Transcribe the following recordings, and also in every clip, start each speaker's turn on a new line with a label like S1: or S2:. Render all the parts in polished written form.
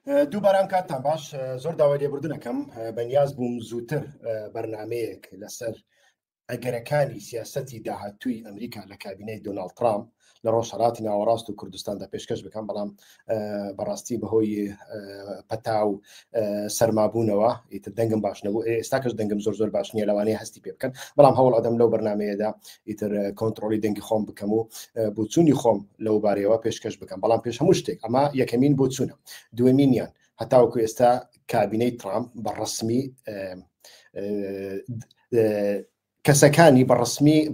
S1: دووباران کاتان باش زۆر داوای لێبوردنەکەم بەنیاز بووم زووتر بەرنمەیەک لەسەر ئەگەرەکانی سیاسەتی داهاتووی ئەمریکا لە کابینەی دۆناڵد ترامپ لە ڕۆژهەڵاتی ناوەڕاست و کوردستاندا پێشکەش بکەم، بەڵام بەڕاستی بەهۆی پەتا و سەرمابوونەوە ئیتر دەنگم باش نەبوو. ئێستاکەش دەنگم زۆر باش نییە، لەوانەیە هەستی پێ بکەن، بەڵام هەوڵ ئەدەم لەو بەرنمەیەدا ئیتر کۆنتترۆلی دەنگی خۆم بکەم و بۆچوونی خۆم لەو بارەیەوە پێشکەش بکەم. بەڵام پێش هەموو شتێک ئەمە یەکەمین بۆچوونە. دووەمینیان هەتاوەکو ئێستا کابینەی ترامپ بەڕسمی کەسەکانی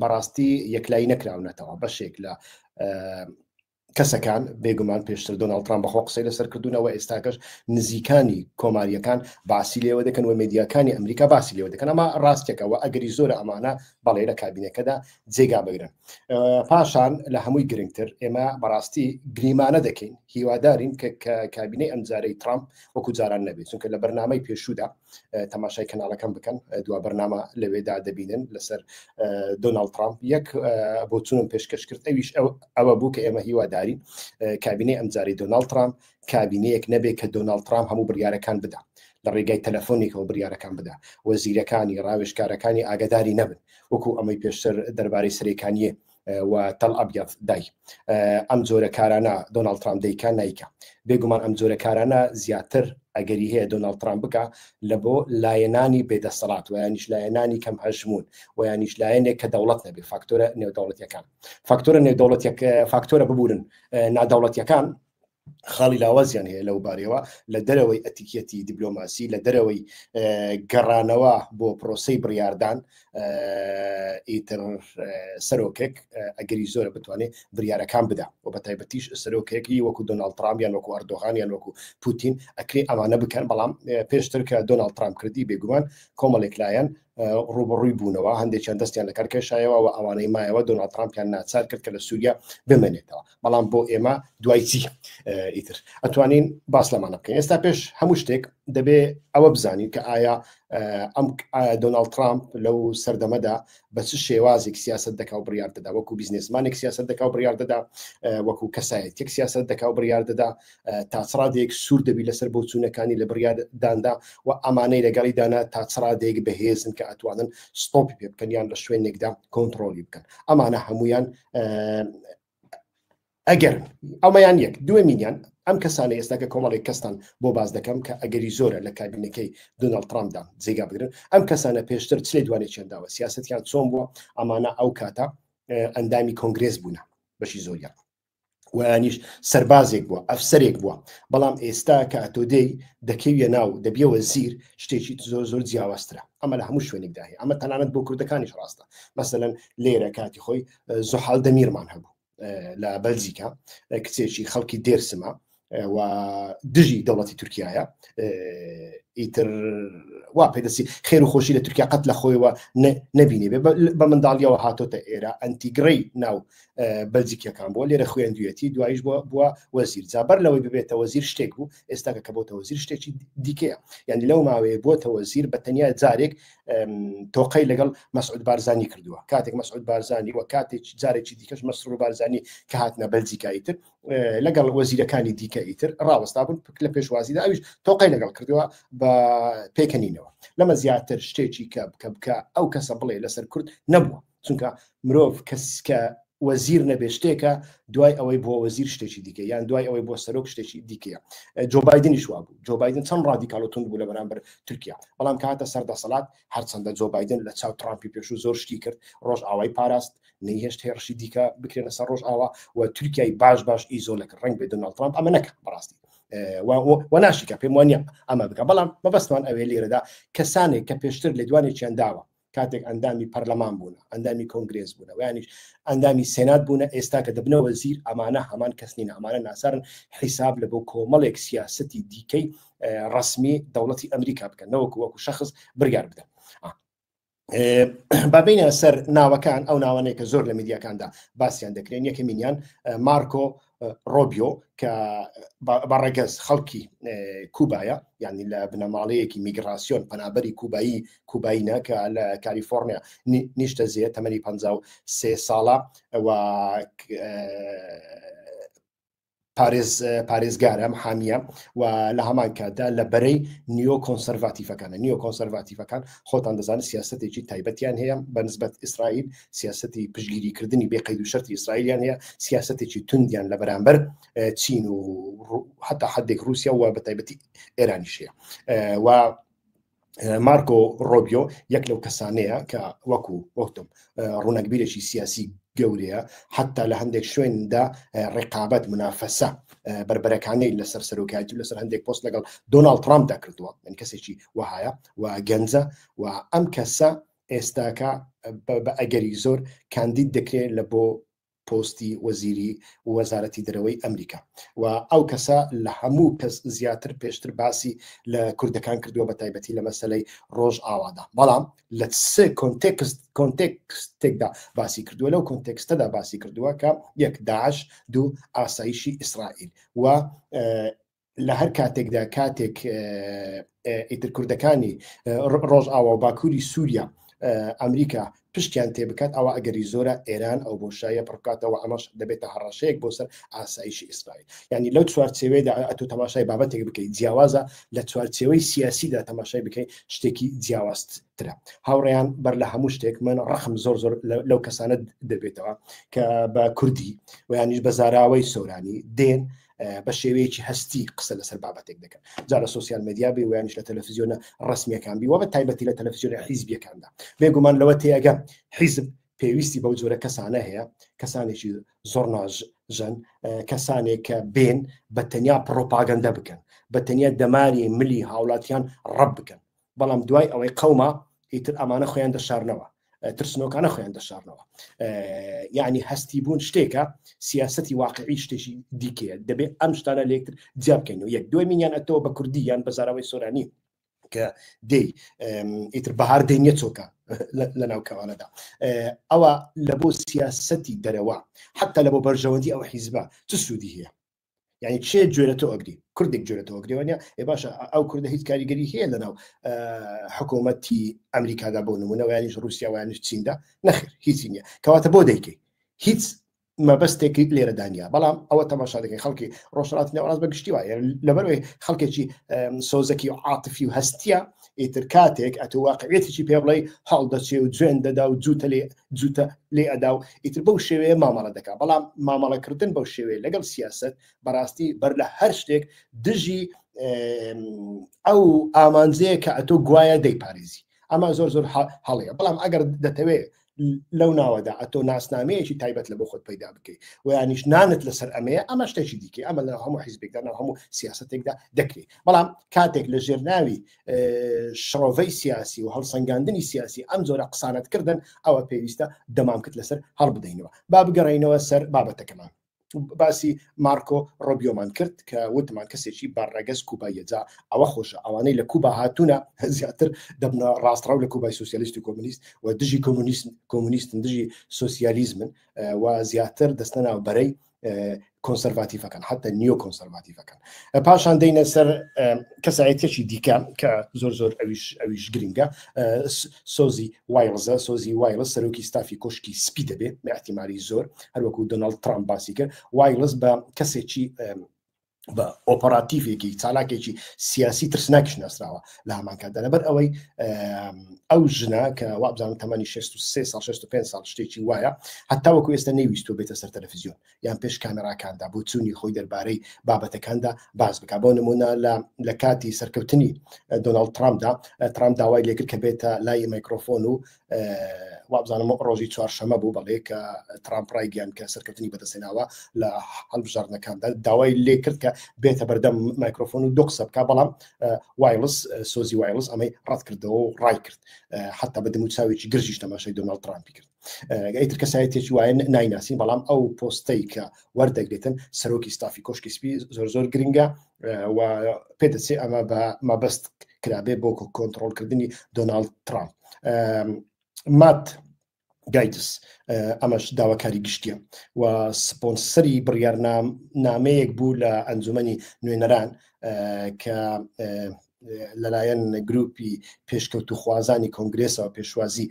S1: بەڕاستی یەکلایی نەکراونەتەوە بەشێک لە کەسەکان بێگومان پێشتر دۆناڵد ترامپ بەخۆ قسەی لەسەر کردوونەوە، ئێستاکەش نزیکانی کۆماریەکان باسی لێوە دەکەن و مێدیاکانی ئەمریکا باسی لێوە دەکەن. ئەمە ڕاستێکەوە ئەگەری زۆرە ئەمانە بەڵێ لە کابینەکەدا جێگا بگرن. پاشان لە هەمووی گرنگتر ئێمە بەڕاستی گریمانە دەکەین، هیوادارین کە کابینەی ئەمجارەی ترامپ وەکو جاران نەبێت، چونکە لە بەرنامەی پێشوودا تەماشای کەناڵەکەم بکەن، دوا بەرنامە لەوێدا دەبینن لەسەر دۆناڵد ترامپ یەک بۆچوونم پێشکەش کرد، ئەویش ئەوە بوو کە ئێمە هیوادارین کابینەی ئەمجاری دۆناڵد ترامپ کابینەیەک نەبێت کە دۆناڵد ترامپ هەموو بڕیارەکان بدا، لە ڕێگای تەلەفۆنیکەوە بڕیارەکان بدا، وەزیرەکانی ڕاوێژکارەکانی ئاگاداری نەبن وەکو ئەمەی پێشتر دەربارەی سەرێکانیە و تەل ئەبیەض دای. ئەم جۆرە کارانە دۆناڵد ترامپ دەیکا نایکە. بێگومان ئەم جۆرە کارانە زیاتر ئەگەری هەیە دۆناڵد ترامپ بکە لە بۆ لایەنانی بێدەسەڵات، ویانیش لایەنانی کەم هەژمون، ویانیش لایەنێک کە دەوڵەت نەبێ، فاکتۆرە نێودەوڵەتیەکان، فاکتۆرە ببورن نادەوڵەتیەکان خاڵی لاوازیان هەیە لەو بارەوە، لە دەرەوەی ئەتیکێتی دیبلۆماسی، لە دەرەوەی گەڕانەوە بۆ پرۆسەی بڕیاردان. ئیتر سەرۆکێک ئەگەری زۆرە بتوانێت بڕیارەکان بدا و بە تایبەتیش سەرۆکێکی وەکو دۆناڵد ترامپ یان وەکو ئەردۆغان یان وەکو پوتین ئەکرێ ئەمانە بکەن. بەڵام پێشتر کە دۆناڵد ترامپ کردی بێگومان کۆمەڵێک لایەن ڕوبڕووی بوونەوە، هەندێکیان دەستیان لە کارکێشایەوە و ئەوانەی مایەوە دۆناڵد ترامپیان ناچار کرد کە لە سووریا بمێنێتەوە. بەڵام بۆ ئێمە دوای چی ئیتر ئەتوانین باس لەمانە بکەین. ئێستا پێش هەموو شتێک دەبێ ئەوە بزانین کە ئایا دۆناڵد ترامپ لەو سەردەمەدا بە چ شێوازێک سیاست دەکا و بڕیار دەدا، وەکو بیزنسمانێک سیاست دەکا و بڕیار دەدا، وەکو کەسایەتێک سیاست دەکا و بڕیار دەدا، تا چڕادێک سوور دەبی لەسەر بۆچوونەکانی لە بڕیارداندا و ئەمانەی لەگەڵی دانا تا چڕادێک بەهێزن کە ئەتوانن ستۆپی پێ بکەن یان لە شوێنێکدا کۆنتترۆلی بکەن. ئەمانە هەمویان ئەگەرن ئەومەیان یەک. دووەمینیان ئەم کەسانە ئێستا کە کۆمەڵێک کەستان بۆ باز دەکەم کە ئەگەری زۆرە لە کابینەکەی دۆناڵد ترامپدا جێگا بگرن، ئەم کەسانە پێشتر چ لێ دوانێکیانداوە، سیاستیان چۆن بووە، ئەمانە ئەو کاتە ئەندامی کۆنگرێس بوونە بەشی زۆریان، ویانیش سەربازێک بووە، ئەفسەرێک بووە. بەڵام ئێستا کە ئەتۆدەی دەکەویە ناو دەبیەوە زیر، شتێکی زۆر جیاوازترە. ئەمە لە هەموو شوێنێکدا هەیە. ئەمە تەنانەت بۆ کوردەکانیش ڕاستە. مەسەلەن لێرە کاتی خۆی زوحال دەمیرمان هەبوو لە بەلجیکا، کچێکی خەڵکی دێرسمە و دژی دەوڵەتی تورکیایە، ئیتر وا پێدەستی خێر و خۆشی لە تورکیا قەت لە خۆیەوە نەبینێ بە منداڵیەوە هاتۆتە ئێرە، ئەنتیگرەی ناو بەلجیکیەکان بۆ لێرە خوێندوێتی، دوایش بووە وەزیر. جابەر لەوەی ببێتە وەزیر شتێک بوو، ئێستاکە کە بۆتە وەزیر شتێکی دیکەیە. یعنی لەو ماوەیە بۆتە وەزیر بە تەنیا جارێک تۆقەی لەگەڵ مەسعود بارزانی کردووە. کاتێک مەسعود بارزانی و کاتێک جارێکی دیکەش مەسرور بارزانی کە هاتنە بەلجیکاییتر لەگەڵ وەزیرەکانی دیکە ئیتر ڕاوەستا بوون لە پێشوازیدا، ئەویش تۆقەی لەگەڵ کردووە بە پێکەنینەوە. لەمە زیاتر شتێکی کە بکە ئەو کەسە بڵێ لەسەر کورد نەبووە، چونکە مرۆڤ کەسکە وەزیر نەبێ شتێکە دوای ئەوەی بۆ وەزیر شتێکی دیکە، یان دوای ئەوەی بۆ سەرۆک شتێکی دیکەیە. جۆ بایدنیش وا بوو. جۆ بایدن چەند ڕادیکال و تند بوو لە بەرامبەر تورکیا، بەڵام کە هاتە سەردەسەڵات هەرچەندە جۆ بایدن لە چاو ترامپی پێشوو زۆر شتی کرد، ڕۆژ ئاوای پاراست، نەیهێشت هێرشی دیکە بکرێنە سەر ڕۆژ ئاوا و تورکیای باش ئیزۆلەکە ڕنگ بێ دۆناڵد ترامپ ئەمە نەکە بەڕاستی و ناشیکە پێم وانە ئەمە بکە. بەڵام مەبەستمان ئەوێ لێرەدا کەسانێک کە پێشتر لە دوانێکیان داوە، کاتێک ئەندامی پەرلەمان بوون، ئەندامی کۆنگرێز بوون، ویانیش ئەندامی سێنات بوون، ئێستا کە دەبنەوە وەزیر، ئەمانە هەمان کەسنین، ئەمانە ناسارن حیساب لە بۆ کۆمەڵێک سیاسەتی دیکەی ڕسمی دەوڵەتی ئەمریکا بکەن، نەوەکو وەکو شەخص بڕیار بدەن. بابینە سەر ناوەکان، ئەو ناوانەیە کە زۆر لە میدیاکاندا باسییان دەکرێن. یەکەمینیان مارکۆ ڕۆبیۆ کە بەڕێگەز خەڵکی کوبایە، یعنی لە بنەماڵەیەکی میگراسیۆن پەنابەری کوبایینە کە لە کالیفۆرنیا نیشتە زیە، تەمەنی 53 ساڵە و پارێزگارە حامیە و لە هەمان کاتدا لە بەرەی نیۆ کۆنسەرڤاتیڤەکانە نیۆ کۆنسەرڤاتیڤەکان خۆتان دەزانن سیاسەتێکی تایبەتیان هەیە بەنسبەت ئیسرائیل سیاسەتی پشگیریکردنی بێ قەید و شەرتی ئیسرائیلیان هەیە سیاسەتێکی توندیان لە بەرامبەر چین و حتا حدێک رووسیا و بە تایبەتی ئێرانیش هەیە و مارکۆ ڕۆبیۆ یەک لەو کەسانەیە کە وەکتم ڕوونەکبیرێکی سیاسی گەورەیە حتا لە هەندێک شوێندا ڕێقابەت منافەسە بربەرەکانەی لەسەر سەرۆکایەتی و لەسەر هەندێک پۆست لەگەڵ دۆناڵد ترامپدا کردووە من کەسێکی وهایە و گەنجە و ئەم کەسە ئێستاکە بە ئەگەری زۆر کاندید دەکرێت لە بۆ پۆستی وەزیری وەزارەتی دەرەوەی ئەمریکا و ئەو کەسە لە هەموو کەس زیاتر پێشتر باسی لە کوردەکان کردووە بە تایبەتی لە مەسەلەی ڕۆژ ئاوادا بەڵام لە سێ کۆنتێکستێکدا باسی کردووە لەو کۆنتێکستەدا باسی کردووە کە یەک داعش دوو ئاسایشی ئیسرائیل و لە هەر کاتێکدا کاتێک ئیتر کوردەکانی ڕۆژ ئاوا و باکووری سووریا ئەمریکا پشتیان تێ بکات ئەوە ئەگەری زۆرە ئێران ئەو بۆشایە پڕکاتەوە ئەمەش دەبێتە هەڕاشەیەک بۆ سەر ئاسایشی ئیسرائیل یعنی لەو چوارچێوەیەدا ئەتۆ تەماشای بابەتێک بکەیت جیاوازە لە چوارچێوەی سیاسیدا تەماشای بکەیت شتێکی جیاوازترە هاوڕێیان بەر لە هەموو شتێک من ڕەخم زۆر لەو کەسانە دەبێتەوە کە بە کوردی و یانیش بە زاراوەی سۆرانی دێن بە شێوەیەکی هەستی قسە لەسەر بابەتێک دەکەن جا لە سوسیال مدیا بێ و یانیش لە تەلەڤیزیۆنە ڕسمیەکان بی و بە تایبەتی لە تەلەڤیزیۆنە حیزبیەکاندا بێگومان لەوە تێگە حیزب پێویستی بەو جۆرە کەسانە هەیە کەسانێکی زۆر ناژەن کەسانێک کە بێن بە تەنیا پرۆپاگەندە بکەن بە تەنیا دەماری ملی هاوڵاتیان ڕەب بکەن بەڵام دوای ئەوەی قەوما ئیتر ئەمانە خۆیان دەشارنەوە ترسنۆکانە خۆیان دەشارنەوە یعنی هەستی بوون شتێکە سیاسەتی واقعی شتێکی دیکەیە دەبێت ئەم شتانە لێکتر جیا بکەین و یەک دوای مینیان ئەتەوە بە کوردی یان بە زاراوەی سۆرانی کە دەی ئیتر بەهار دێنیە چۆکە لە ناوکەوانەدا ئەوە لە بۆ سیاسەتی دەرەوە حتا لە بۆ بەرژەوەندی ئەو حیزبە چ سوودی هەیە یعنی چێ جوێرەتەوە ئەگری کوردێک جوێرەتەوە ئەگریوانە باشە ئەو کوردە هیچ کاریگەری هەیە لەناو حکوومەتی ئەمریکادا بۆ نمونە یانیش رووسیا و یانیش چیندا نەخێر هیچی نییە کەواتە بۆ دەیکەی هیچ مەبەستێکی لێرەدانیا بەڵام ئەوە تەماشا دەکەین خەڵکی ڕۆژهەڵاتی نێوەڕاست بە گشتی وایە لەبەرەوەی خەڵکێکی سۆزەکی و عاتفی و هەستیە ئیتر کاتێک ئەتۆ واقعێتێکی پێ بڵێ هەڵ دەچێ و جوێن دەدا و جوتە لێ ئەدا و ئیتر بەو شێوەیە مامەڵە دەکات بەڵام مامەڵەکردن بەو شێوەیە لەگەڵ سیاست بەڕاستی بەر لە هەر شتێک دژی ئەو ئامانجەیە کە ئەتۆ گوایە دەیپارێزی ئەمە زۆر هەڵەیە بەڵام ئەگەر دەتەوێت لەو ناوەدا ئەتۆ ناسنامەیەکی تایبەت لە بۆ خۆت پەیدا بکەیت و یانیش نانت لەسەر ئەمەیە ئەمە شتێکی دیکە ئەمە لە هەموو حیزبێکدا ناو هەموو سیاسەتێکدا دەکرێت بەڵام کاتێک لە ژێرناوی شڕۆڤەی سیاسی و هەڵسەنگاندنی سیاسی ئەم جۆرە قسانەتکردن ئەوە پێویستە دەمامکرد لەسەر هەڵبدەینەوە با بگەڕینەوە سەر بابەتەکەمان باسی مارکۆ ڕۆبیۆمان کرد کە وتمان کەسێکی باڕەگەز کوبایەجا ئەوە خۆشە ئەوانەی لە کوبا هاتوونە زیاتر دەبنە ڕاستڕاو لە کوبای سوسیالیست و کۆمونیست و دژی کۆمونیستن دژی سوسیالیزمن و زیاتر دەستە ناو بەرەی کۆنسەرڤاتیڤەکان حتا نیۆ کۆنسەرڤاتیڤەکان پاشان دەینە سەر کەسایەتێکی دیکە کە زۆر ئەویش گرنگە سۆزی وایلز سەرۆکی ستافی کۆشکی سپی دەبێت بە ئەحتیمالی زۆر هەروەکو دۆناڵد ترامپ باسی کرد وایلز بە کەسێکی بە ئۆپەراتیڤێکی چالاکێکی سیاسی ترسناکیش ناسراوە لە هەمان کاتدا لەبەر ئەوەی ئەو ژنە کە وابزانم تەمەنی 63 ساڵ 65 ساڵ شتێکی وایە هەتا وەکو ئێستا نەیویستۆ بێتە سەر تەلەڤیزیۆن یان پێش کامێراکاندا بۆ چوونی خۆی دەربارەی بابەتەکاندا باز بکات بۆ نمونە لە کاتی سەرکەوتنی دۆناڵد ترامپدا ترامپ داوای لێکرد کە بێتە لای مایکرۆفۆن و وابزانم ڕۆژی چوارشەمە بوو بەڵێ کە ترامپ ڕایگەیان کە سەرکەوتنی بەدەستێناوە لە هەڵبژاردنەکاندا داوای لێ کرد کە بێتە بەردەم مایکرۆفۆن و دۆ قسە بکات بەڵام وایلز سۆزی وایلز ئەمەی ڕەت کردەوە و ڕای کرد حتا بە دەم و چاوێکی گرژیش تەماشای دۆناڵد ترامپی کرد ئیتر کەسایەتێکی وایە نایناسین بەڵام ئەو پۆستەی کە وەردەگرێتن سەرۆکی ستافی کۆشکی سپی زۆر گرنگە و پێدەچێت ئەمە بە مەبەست کرابێ بۆ کۆنتڕۆڵکردنی دۆناڵد ترامپ مات گایدس ئەمەش داواکاری گشتیە و سپۆنسەری بڕیارنامەیەک بوو لە ئەنجومەنی نوێنەران کە لەلایەن گروپی پێشکەوت و خوازانی کۆنگرێسەوە پێشوازی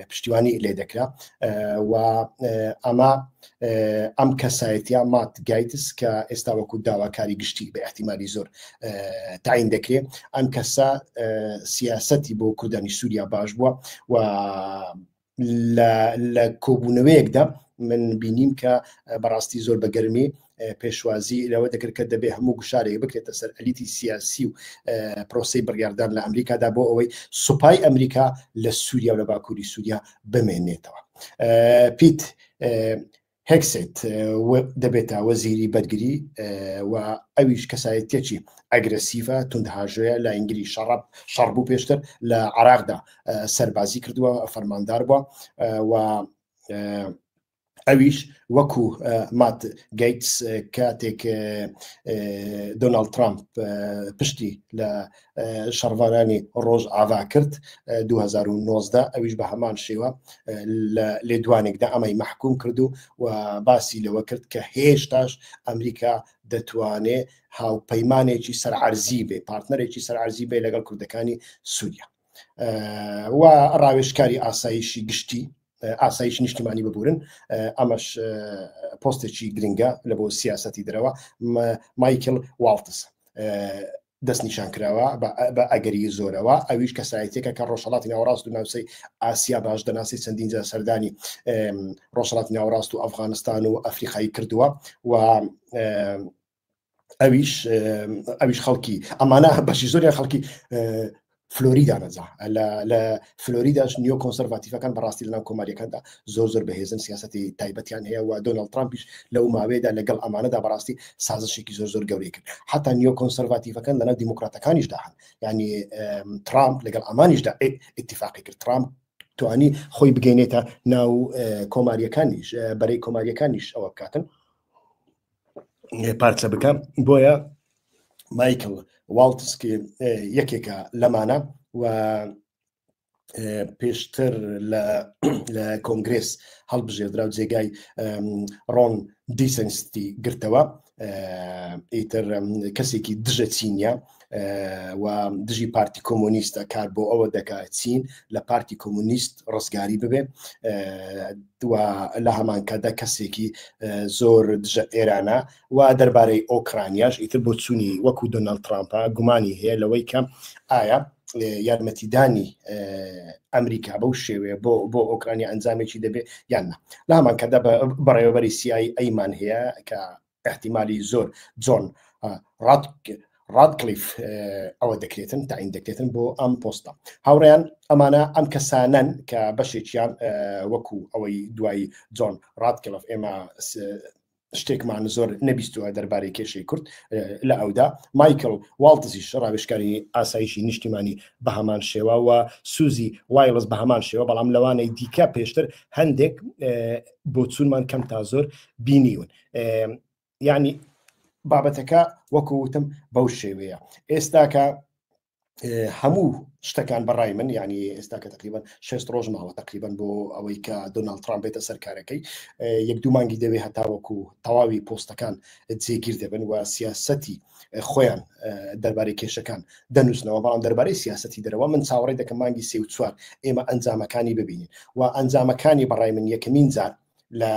S1: پشتیوانی لێ دەکرا و ئەمە ئەم کەسایەتیە مات گایتس کە ئێستا وەکو داواکاری گشتی بە احتیمالی زۆر تعین دەکرێت ئەم کەسە سیاسەتی بۆ کوردانی سووریا باش بووە و لە کۆبوونەوەیەکدا من بینیم کە بەڕاستی زۆر بەگەرمی پێشوازی لەوە دەکرد کە دەبێ هەموو گوشارێک بکرێتە سەر ئەلیتی سیاسی و پرۆسی بڕیاردان لە ئەمریکادا بۆ ئەوەی سوپای ئەمریکا لە سووریا و لە باکووری سووریا بمێنێتەوە. پیت هێکسێت دەبێتە وەزیری بەرگری و ئەویش کەسایەتێکی ئەگرسیڤە توندهاژۆیە لە ئینگلی شەڕ بوو پێشتر لە عێراقدا سەربازی کردووە فەرماندار بووە و ئەویش وەکو مات گەیتس کاتێک دۆناڵد ترامپ پشتی لە شەڕڤارانی ڕۆژ ئاوا کرد 2019 ئەویش بە هەمان شێوە لە لێدوانێکدا ئەمەی مەحکوم کرد و باسی لەوە کرد کە هێشتاش ئەمریکا دەتوانێت هاوپەیمانێکی سەرعەرزی بێ پارتنەرێکی سەرعەرزی بێ لەگەڵ کوردەکانی سووریا و ڕاوێژکاری ئاسایشی گشتی ئاسایش نیشتیمانی ببورن ئەمەش پۆستێکی گرنگە لە بۆ سیاسەتی درەوە مایکل واڵتس دەست نیشان کراوە بە ئەگەری زۆرەوە ئەویش کەسایەتێکە کە ڕۆژهەڵاتی ناوەڕاست و ناوچەی ئاسیا باش دەناسی چەندین جار سەردانی ڕۆژهەڵاتی ناوەڕاست و ئەفغانستان و ئەفریقایی کردووە و ئەویش خەڵکی ئەمانە بەشی زۆریان خەڵکی فلۆریدا نەجا لە فلۆریداش نیۆ کۆنسەرڤاتیڤەکان بەڕاستی لەناو کۆماریەکاندا زۆر بەهێزن سیاسەتی تایبەتیان هەیە و دۆناڵد ترامپیش لەو ماوەیەدا لەگەڵ ئەمانەدا بەڕاستی سازشێکی زۆر گەورەی کرد حتا نیۆ کۆنسەرڤاتیڤەکان لەناو دیموکراتەکانیشدا هەن یعنی ترامپ لەگەڵ ئەمانیشدا ئیتیفاقی کرد ترامپ توانی خۆی بگەینێتە ناو کۆماریەکانیش بەرەی کۆماریەکانیش ئەوە بکاتن پارچە بکەم بۆیە مایکل واڵتس یەکێکە لەمانە و پێشتر لە کۆنگرێس هەڵبژێردرا و جێگای ڕۆن دیسەنستی گرتەوە ئیتر کەسێکی دژە چینیە و دژی پارتی کۆمۆنیستە کار بۆ ئەوە دەکات چین لە پارتی کۆمۆنیست ڕزگاری ببێ و لە هەمان کادا کەسێکی زۆر دژە ئێرانە و دەربارەی ئۆکرانیاش ئیتر بۆ چوونی وەکو دۆناڵد ترامپە گومانی هەیە لەوەی کە ئایا یارمەتیدانی ئەمریکا بەو شێوەیە بۆ ئۆکرانیا ئەنجامێکی دەبێت یاننا لە هەمان کادا بەڕێوەبەری سیایی ئەیمان هەیە کە احتیمالی زۆر جۆن ڕادکلیف ئەوە دەکرێتن تعین دەکرێتن بۆ ئەم پۆستە هاوڕێیان ئەمانە ئەم کەسانن کە بەشێکیان وەکو ئەوەی دوایی جۆن ڕادکلیف ئێمە شتێکمان زۆر نەبیستووە دەربارەی کێشەی کورد لە ئەودا مایکل واڵتزیش ڕاوێژکاری ئاسایشی نیشتیمانی بە هەمان شێوە و سوزی وایلز بە هەمان شێوە بەڵام لەوانەی دیکە پێشتر هەندێک بۆ چوونمان کەم تا زۆر بینیون یعنی بابەتەکە وەکو وتم بەو شێوەیە ئێستاکە هەموو شتەکان بەڕای من یعنی ئێستا کە تقریبان 6 ڕۆژ ماوە تقریبان بۆ ئەوەی کە دۆناڵد ترامپ بێتە سەرکارەکەی یەک دوو مانگی دەوێت هەتاوەکو تەواوی پۆستەکان جێگیر دەبن و سیاسەتی خۆیان دەربارەی کێشەکان دەنووسنەوە بەڵام دەربارەی سیاسەتی دەرەوە من چاوەڕێ دەکەم مانگی 3 و 4 ئێمە ئەنجامەکانی ببینین و ئەنجامەکانی بەڕای من یەکەمین جار لە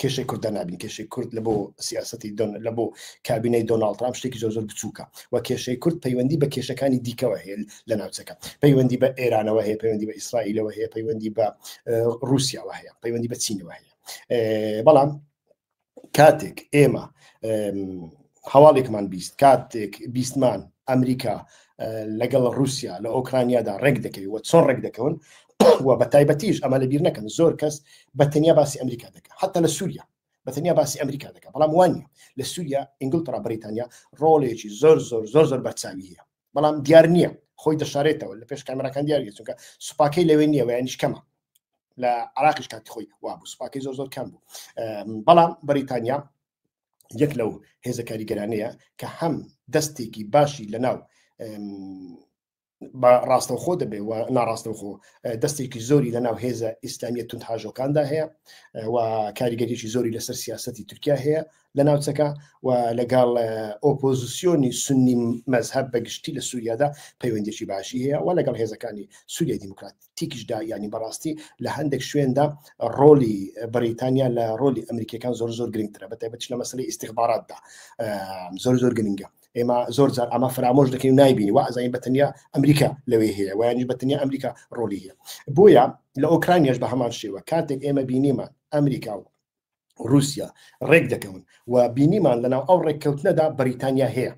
S1: کێشەی کوردە نابین کێشەی کورد لە بۆ سیاسەتی لە بۆ کابینەی دۆناڵد ترامپ شتێکی زۆر بچووکە و کێشەی کورد پەیوەندی بە کێشەکانی دیکەوە هەیە لە ناوچەکە پەیوەندی بە ئێرانەوە هەیە پەیوەندی بە ئیسرائیلەوە هەیە پەیوەندی بە رووسیاوە هەیە پەیوەندی بە چینەوە هەیە بەڵام کاتێک ئێمە هەواڵێکمان بیست کاتێک بیستمان ئەمریکا لەگەڵ رووسیا لە ئۆکرانیادا ڕێک دەکەوی و چۆن ڕێک دەکەون و بە تایبەتیش ئەمە لەبیر نەکەن زۆر کەس بەتەنیا باسی ئەمریکا دەکە حتا لە سووریا بەتەنیا باسی ئەمریکا دەکە بەڵام وانە لە سووریا ئینگلترا بریتانیا ڕۆڵێکی زۆر بەرچاوی هەیە بەڵام دیار نییە خۆی دەشارێتەوە لە پێش کامێراکان دیارە چونکە سوپاکەی لەوێ نییە و یانیش کەمە لە عراقیش کاتی خۆی وابوو سوپاکەی زۆر کەم بوو بەڵام بریتانیا یەک لەو هێزە کاریگەرانەیە کە هەم دەستێکی باشی لەناو ڕاستەوخۆ دەبێ و ناڕاستەوخۆ دەستێکی زۆری لەناو هێزە ئیسلامیە توندهاژۆکاندا هەیە و کاریگەریی زۆری لەسەر سیاسەتی تورکیا هەیە لە ناوچەکە و لەگەڵ ئۆپۆزیسیۆنی سنی مەزهب بەگشتی لە سووریادا پەیوەندێکی باشی هەیە و لەگەڵ هێزەکانی سووریای دیموکراتیکیشدا ینی بەڕاستی لە هەندێک شوێندا ڕۆلی بەریتانیا لە ڕۆلی ئەمریکەکان زۆر گرنگترە بەتایبەتی لە مەسەلەی ئیستیخباراتدا زۆر گرنگە. ئێمە زۆر جار ئەمە فرامۆش دەکەین و نایبینی و ئەزانین بەتەنیا ئەمریکا لەوێ هەیە و یانیش بەتەنیا ئەمریکا ڕۆلی هەیە. بۆیە لە ئۆکرانیاش بە هەمان شێوە کاتێک ئێمە بینیمان ئەمریکا و رووسیا ڕێک دەکەون و بینیمان لەناو ئەو ڕێککەوتنەدا بەریتانیا هەیە،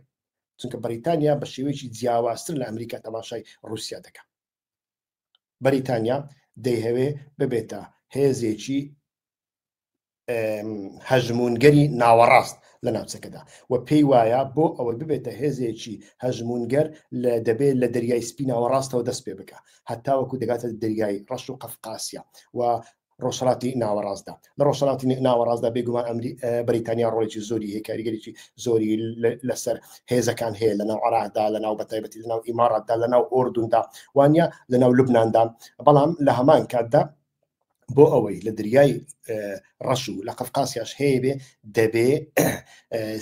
S1: چونکە بەریتانیا بە شێوەیەکی جیاوازتر لە ئەمریکا تەماشای رووسیا دەکات. بەریتانیا دەیهەوێ ببێتە هێزێکی هەژمونگەری ناوەڕاست لە ناوچەکەدا و پێی وایە بۆ ئەوەی ببێتە هێزێکی هەژمونگەر دەبێت لە دەریای سپی ناوەڕاستەوە دەست پێ بکە هەتاوەکو دەگاتە دەریای ڕەش و قەفقاسیا و ڕۆژهەڵاتی ناوەڕاستدا. لە ڕۆژهەڵاتی ناوەڕاستدا بێگومان بەریتانیا ڕۆڵێکی زۆری هەیە، کاریگەریی زۆری لەسەر هێزەکان هەیە لەناو عێراقدا، لەناو بەتایبەتی لەناو ئیماراتدا، لەناو ئۆردوندا وانە لەناو لوبناندا. بەڵام لە هەمان کاتدا بۆ ئەوەی لە دریای ڕەش و لە قەفقاسیاش هەیە بێ دەبێ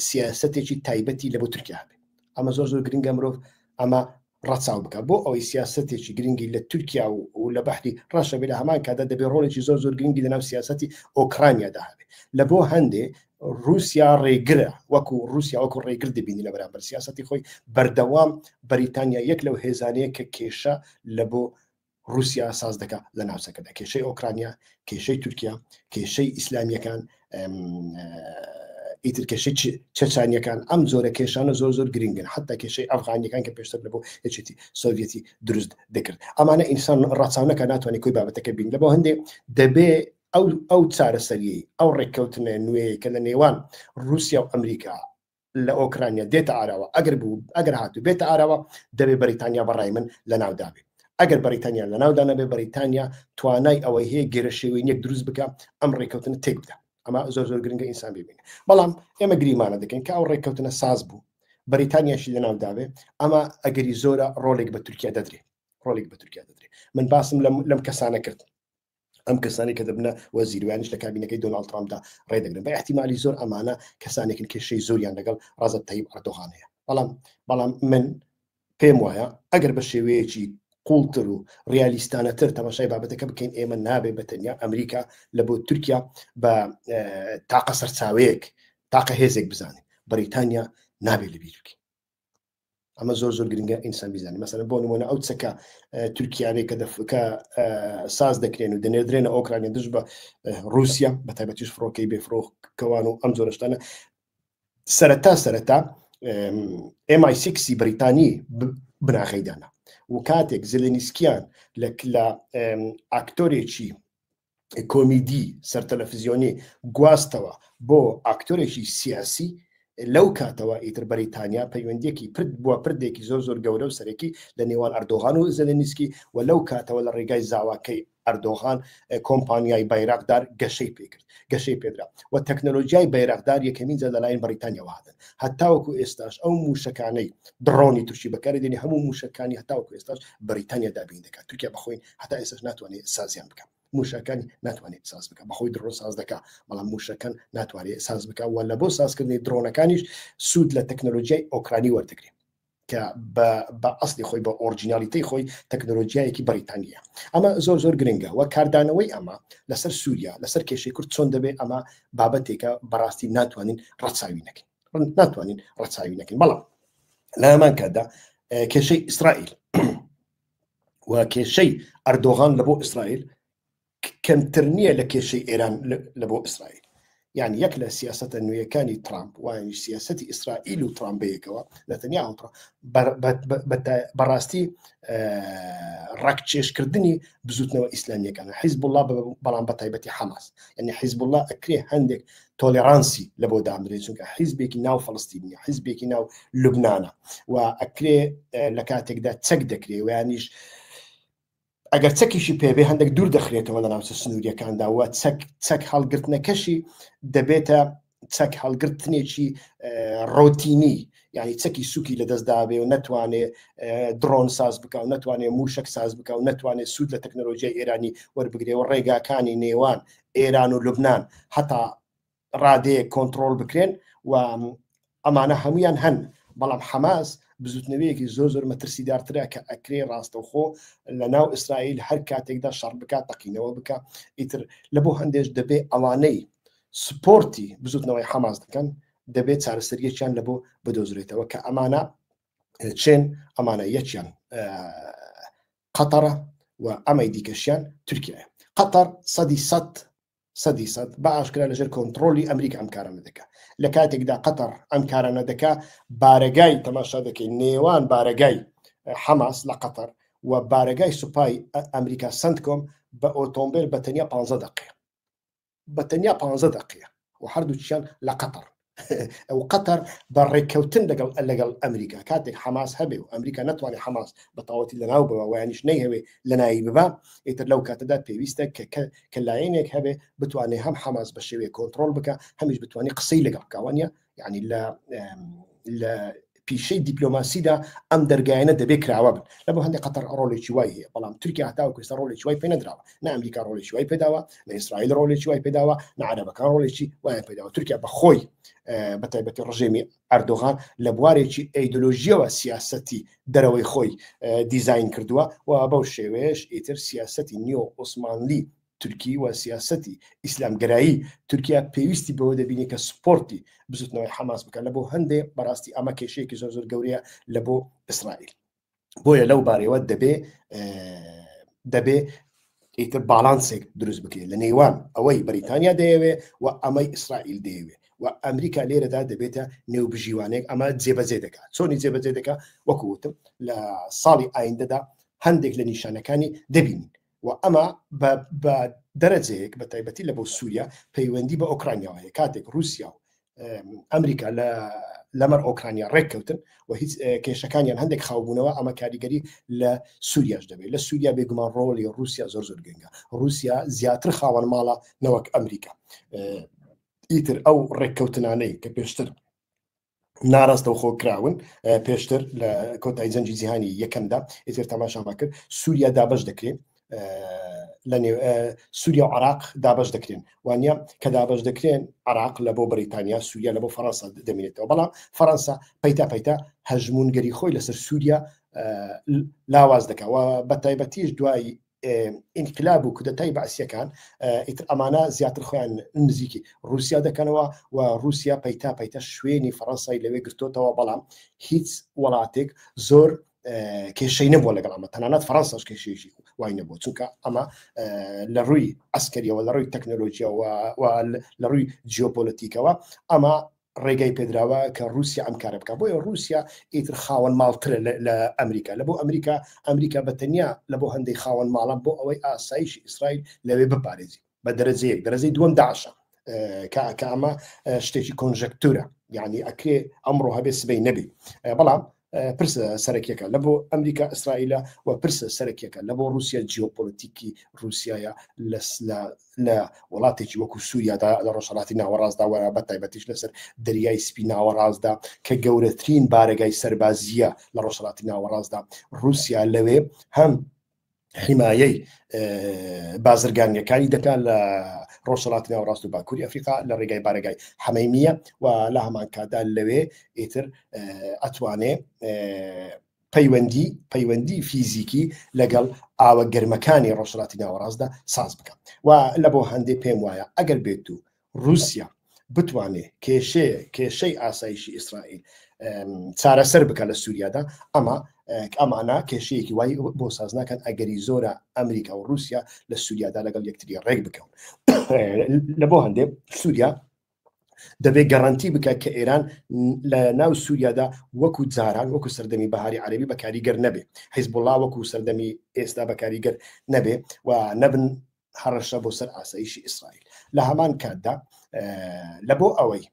S1: سیاسەتێکی تایبەتی لە بۆ تورکیا هەبێ. ئەمە زۆر گرنگە مرۆڤ ئەمە ڕەچاو بکە بۆ ئەوەی سیاسەتێکی گرنگی لە تورکیا و لە بەحری ڕەشە بێ لە هەمان کاتدا دەبێت ڕۆڵێکی زۆر گرنگی لەناو سیاسەتی ئۆکرانیادا هەبێ. لە بۆ هەندێ رووسیا ڕێگرە وەکو رووسیا وەکو ڕێگر دەبینی لە بەرامبەر سیاسەتی خۆی بەردەوام بەریتانیا یەک لەو هێزانەیە کە کێشە لە بۆ رووسیا ساز دەکات لە ناوچەکەدا، کێشەی ئۆکرانیا، کێشەی تورکیا، کێشەی ئیسلامیەکان، ئیتر کێشەی چەچانیەکان، ئەم جۆرە کێشانە زۆر گرنگن، حتا کێشەی ئەفغانیەکان کە پێشتر لە بۆ یەکێتی سۆڤیەتی دروست دەکرد. ئەمانە ئینسان ڕاچاونەکە ناتوانێت کۆی بابەتەکە بین. لە بۆ هەندێ دەبێ ئەو چارەسەریەی ئەو ڕێککەوتنە نوێ کە لە نێوان رووسیا و ئەمریکا لە ئۆکرانیا دێتە ئاراوە ئەگەر هاتوو بێتە ئاراوە دەبێ بەریتانیا بەڕای من لە ناودابێ. ئەگەر بەریتانیا لە ناودا نەبێ بەریتانیا توانای ئەوەی هەیە گێرە شێوەیەک دروست بکە ئەم ڕێککەوتنە تێک بدە. ئەمە زۆر گرنگە ئینسان ببینێ. بەڵام ئێمە گریمانە دەکەین کە ئەو ڕێککەوتنە ساز بوو بەریتانیاشی لە ناودابێ ئەمە ئەگەری زۆرە ڕۆڵێک بە تورکیا دەدرێت. من باسم لەم کەسانە کرد. ئەم کەسانی کە دەبنە وەزیروانیش لە کابینەکەی دۆناڵد ترامپدا ڕێدەگرن بە احتیمالی زۆر ئەمانە کەسانێکن کێشەی زۆریان لەگەڵ ڕەزەت تەیب ئەردۆغان هەیە. بەڵام من پێم وایە ئەگەر بە شێوەیەکی قوڵتر و ڕیالیستانەتر تەماشای بابەتەکە بکەین ئێمە نابێ بەتەنیا ئەمریکا لە بۆ تورکیا بە تاقە سەرچاوەیەک تاقە هێزێک بزانێت، بەریتانیا نابێت لە بیر بکەین. ئەمە زۆر گرنگە ئینسان بیزانێت. مەسەلەن بۆ نمونە ئەو چەکە تورکیانەی کە ساز دەکرێن و دەنێردرێنە ئۆکرانیا دژ بە رووسیا بەتایبەتیش فڕۆکەی بێفرۆکەوان و ئەم زۆرشتانە سەرەتا MI6 بریتانی بناخەیدانە و کاتێک زلێنسکیان لە ئاکتۆرێکی کۆمیدی سەرتەلەڤیزیۆنی گواستەوە بۆ ئاکتۆرێکی سیاسی لەو کاتەوە ئیتر بەریتانیا پەیوەندیەکی بووە پردێکی زۆر گەورە و سەرەکی لە نێوان ئەردۆغان و زلێنسکی و لەو کاتەوە لە ڕێگای زاواکەی ئەردۆغان کۆمپانیای بایراقدار گەشەی پێدرا و تەکنۆلۆژیای بایراقدار یەکەمین جار لەلایەن بەریتانیاوە هاتن. هەتاوەکو ئێستاش ئەو موشەکانەی درۆنی تووشی بەکاردێنی هەموو موشەکانی هەتاوەکو ئێستاش بەریتانیا دابین دەکات. تورکیا بەخۆی هەتا ئێستاش ناتوانێت سازیان بکات. موشەکانی ناتوانێت ساز بکە بەخۆی درۆ ساز دەکات، بەڵام موشەکان ناتوانێت ساز بکە و لە بۆ سازکردنی درۆنەکانیش سوود لە تەکنۆلۆژیای ئۆکرانی وەردەگرێت کە بە ئەسلی خۆی بە ئۆرجینالیتەی خۆی تەکنۆلۆژیایەکی بەریتانیە. ئەمە زۆر گرنگە و کاردانەوەی ئەمە لەسەر سووریا لەسەر کێشەی کورد چۆن دەبێت ئەمە بابەتێکە بەڕاستی ناتوانین ڕەچاوی نەکەین. بەڵام لە هەمان کاتدا کێشەی ئیسرائیل و کێشەی ئەردۆغان لە بۆ ئیسرائیل کەمتر نییە لە کێشەی ئێران لە بۆ ئیسرائیل. یعنی یەک لە سیاسەتە نوێیەکانی ترامپ وانی سیاسەتی ئیسرائیل و ترامپەیەکەوە نەتەنیاهو بەڕاستی ڕاکچێشکردنی بزوتنەوە ئیسلامیەکانە حیزب الله بەڵام بەتایبەتی حەماس. یعنی حیزب الله ئەکرێ هەندێک تۆلێرانسی لە بۆ دامدرێت چونکە حیزبێکی ناو فەڵەستینیە، حیزبێکی ناو لوبنانە و ئەکرێ لە کاتێکدا چەک دەکرێت و یانیش ئەگەر چەکیشی پێبێ هەندێک دوور دەخرێتەوە لە ناوچە سنووریەکاندا و چەک هەڵگرتنەکەشی دەبێتە چەک هەڵگرتنێکی ڕۆتینی یعنی چەکی سووکی لەدەستدابێ و نەتوانێت درۆن ساز بکە و نەتوانێت موشک ساز بکە و نەتوانێت سوود لە تەکنۆلۆژیای ئێرانی وەربگرێ و ڕێگاکانی نێوان ئێران و لوبنان هەتا ڕادەیە کۆنتترۆل بکرێن و ئەمانە هەمویان هەن بەڵام حەماس بزوتنەوەیەکی زۆر مەترسیدارترە کە ئەکرێ ڕاستەوخۆ لە ناو ئیسرائیل هەر کاتێکدا شەڕ بکات تەقینەوە بکە ئیتر لە بۆ هەندێش دەبێ ئەوانەی سپۆرتی بزوتنەوەی حەماس دەکەن دەبێت چارەسەریەکیان لە بۆ بدۆزرێتەوە کە ئەمانە چێن ئەمانە یەکیان قەتەرە و ئەمەی دیکەشیان تورکیایە قەتەر سەدی سەد باشکرا لەژێر کۆنتترۆلی ئەمریکا ئەم کارانە دەکا لە کاتێکدا قەتەر ئەم کارانە دەکا بارەگای تەماشا دەکەین نێوان بارەگای حەماس لە قەتەر و بارەگای سوپای ئەمریکا سنتکۆم بە ئۆتۆمبیل بە تەنیا 15 دقیقە بە تەنیا 15 دقیقە و هەردووچیان لە قەتەر ئەو قەتەر بە ڕێککەوتن لەگەڵ ئەمریکا کاتێک حەماس هەبێ و ئەمریکا ناتوانێت حەماس بە تاوەتی لەناو بەوە ویانیش نەیهەوێ لە ناوی ببا ئیتر لەو کاتەدا پێویستە کە لایەنێک هەبێ بتوانێت هەم حەماس بە شێوەیە کۆنتترۆل بکە هەمیش بتوانێت قسەی لەگەڵ بکەوانە یعنی لە پیشەی دیپلۆماسیدا ئەم دەرگایانە دەبێت کراوە بن لە بۆ هەندێک قەتەر ڕۆڵێکی وای هەیە بەڵام تورکیا هەتاوە کوێستە ڕۆڵێکی وای پێ نەدراوە نە ئەمریکا ڕۆڵێکی وای پێداوە نە ئیسرائیل ڕۆڵێکی وای پێداوە نە عەرەبەکان ڕۆڵێکی وای پێداوە تورکیا بەخۆی بەتایبەتی ڕژێمی ئەردۆغان لە بوارێکی ئەیدۆلۆژیەوە سیاسەتی دەرەوەی خۆی دیزاین کردووە و بەو شێوەیەش ئیتر سیاسەتی نیۆ عوسمانلی تورکی و سیاسەتی ئیسلامگرایی تورکیا پێویستی بەوە دەبینێت کە سپۆرتی بزوتنەوەی حەماس بکە لە بۆ هەندێ بەڕاستی ئەمە کێشەیەکی زۆر گەورەیە لە بۆ ئیسرائیل بۆیە لەو بارەوە دەبێ ئیتر باڵانسێک دروست بکرێت لە نێوان ئەوەی بەریتانیا دەیەوێ و ئەمەی ئیسرائیل دەیەوێ و ئەمریکا لێرەدا دەبێتە نێوبژیوانێک ئەمە جێبەجێ دەکات چۆنی جێبەجێ دەکات وەکوتم لە ساڵی ئایندەدا هەندێک لە نیشانەکانی دەبینین و ئەمە بە دەرەجەیەک بە تایبەتی لە بۆ سووریا پەیوەندی بە ئۆکرانیاوە هەیە کاتێک رووسیا و ئەمریکا لەمەر ئۆکرانیا ڕێککەوتن و هیچ کێشەکانیان هەندێک خاوبوونەوە ئەمە کاریگەری لە سووریاش دەبێت لە سووریا بێگومان ڕۆڵی رووسیا زۆر گەنگە رووسیا زیاتر خاوەن ماڵە نەوەک ئەمریکا ئیتر ئەو ڕێککەوتنانەی کە پێشتر ناڕاستە و خۆکراون پێشتر لە کۆتایی جەنگی جیهانی یەکەمدا ئیتر تەماشامان کرد سووریا دابەش دەکرێت سووریا و عراق دابەش دەکرێن وانە کە دابەش دەکرێن عراق لە بۆ بریتانیا سووریا لە بۆ فەڕەنسا دەمێنێتەوە بەڵام فەڕەنسا پەیتا هەژمونگەری خۆی لەسەر سووریا لاواز دەکەوە بە تایبەتیش دوای ئینقلاب و کودەتای بەعسیەکان ئیتر ئەمانە زیاتر خۆیان نزیکی رووسیا دەکەنەوە و رووسیا پەیتا شوێنی فەڕەنسای لەوێ گرتوتەوە بەڵام هیچ وڵاتێک زۆر کێشەی نەبووە لەگەڵ ئەمە تەنانەت فەڕەنساش کێشەیەکی وای نەبوو چونکە ئەمە لە ڕووی ئەسکەریەوە لە ڕووی تەکنۆلۆژیەوە لە ڕووی جیۆپۆلۆتیکەوە ئەمە ڕێگای پێدراوە کە رووسیا ئەم کارە بکە بۆیە رووسیا ئیتر خاوەن ماڵترە لە ئەمریکا لە بۆ ئەمریکا بەتەنیا لە بۆ هەندێک خاوەن ماڵە بۆ ئەوەی ئاسایشی ئیسرائیل لەوێ بپارێزی بە دەرەجەیەک دووەم داعشە کە ئەمە شتێکی کۆنژەکتورە یعنی ئەکرێ ئەمڕۆ هەبێ سبەی نەبێ بەڵام پرسە سەرەکیەکە لە بۆ ئەمریکا ئیسرائیلە و پرسە سەرەکیەکە لە بۆ رووسیا جیۆپۆلیتیکی رووسایە لە وڵاتێکی وەکو سووریادا لە ڕۆژهەڵاتی ناوەڕاستدا وەرە بە تایبەتیش لەسەر دەریای سپی ناوەڕاستدا کە گەورەترین بارەگای سەربازیە لە ڕۆژهەڵاتی ناوەڕاستدا رووسیا لەوێ هەم حیمایەی بازرگانیەکانی دەکات لە ڕۆژهەڵاتی ناوەڕاست و باکووری ئەفریقا لە ڕێگای بارەگای حەمەیمیە و لە هەمان کادا لەوێ ئیتر ئەتوانێ پەیوەندی فیزیکی لەگەڵ ئاوە گەرمەکانی ڕۆژهەڵاتی ناوەڕاستدا ساز بکەن و لە بۆ هەندێک پێم وایە ئەگەر بێت و رووسیا بتوانێت کێشەی ئاسایشی ئیسرائیل چارەسەر بکە لە سووریادا ئەمانە کێشەیەکی وای بۆ ساز ناکەن ئەگەری زۆرە ئەمریکا و رووسیا لە سووریادا لەگەڵ یەکتری ڕێک بکەون لە بۆ هەندێک سووریا دەبێت گەڕانتی بکات کە ئێران لە ناو سووریادا وەکو جاران وەکو سەردەمی بەهاری عەرەبی بەکاریگەر نەبێ حیزبوڵڵا وەکو سەردەمی ئێستا بەکاریگەر نەبێ و نەبن هەڕەشە بۆ سەر ئاسایشی ئیسرائیل لە هەمان کاتدا لە بۆ ئەوەی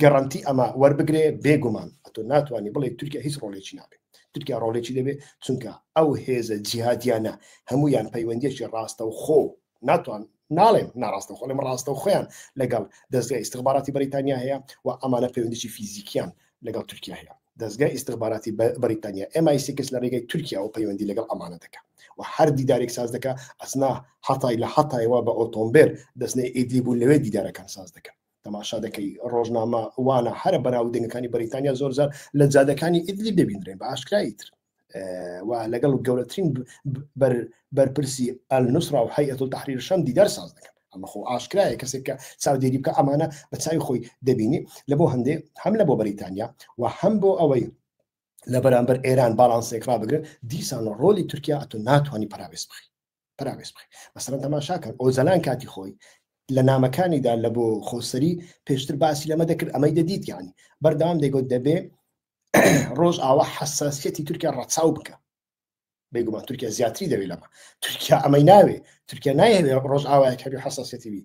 S1: گەڕانتی ئەمە وەربگرێ بێگومان ئەتۆ ناتوانانی بڵێ تورکیا هیچ ڕۆڵێکی نابێت تورکیا ڕۆڵێکی دەبێت چونکە ئەو هێزە جیهادیانە هەمویان پەیوەندیەکی ڕاستە و خۆ ناتوان ناڵێم ناڕاستە خۆڵێم ڕاستە و خۆیان لەگەڵ دەستگای ئیستخباراتی بەریتانیا هەیە و ئەمانە پەیوەندیی فیزیکیان لەگەڵ تورکیا هەیە دەستگای ئیستخباراتی بەریتانیا MI6 لە ڕێگەی تورکیا و پەیوەندی لەگەڵ ئەمانە دەکات و هەر دیدارێک ساز دەکە ئەسنا هەتای لە هەتایەوە بە ئۆتۆمبیل دەستنەی ئیدلی بوو لەوێ دیدارەکان ساز دەکەن تەماشا دەکەی ڕۆژنامە وانە هەرە بەناو دەنگەکانی بەریتانیا زۆرجار لە جادەکانی ئیدلی دەبینرێن بە ئاشکرایی تر و لەگەڵ گەورەترین بەرپرسی ئەلنوسرا و هەیئەت التەحریر شەم دیدار ساز دەکەن ئەمە خۆ ئاشکرایە کەسێک کە چاودێری بکە ئەمانە بە چاوی خۆی دەبینی لە بۆ هەندێ هەم لە بۆ بەریتانیا و هەم بۆ ئەوەی لە بەرامبەر ئێران باڵانسێک ڕابگرن دیسان ڕۆلی تورکیا ئەتۆ ناتوانانی پراوێز بخی مەسەڵەن تەماشاکەن ئۆزەلان کاتی خۆی لە نامەکانیدا لە بۆ خۆسەری پێشتر باسی لەمە دەکرد ئەمەی دەدیت یانی بەردەوام دەیگوت دەبێ ڕۆژ ئاوا حساسیەتی تورکیا ڕەچاو بکە بێگومان تورکیا زیاتری دەوێت لەمە تورکیا ئەمەی ناوێ تورکیا نایەوێ ڕۆژ ئاوایە کەبی حساسیەتی بی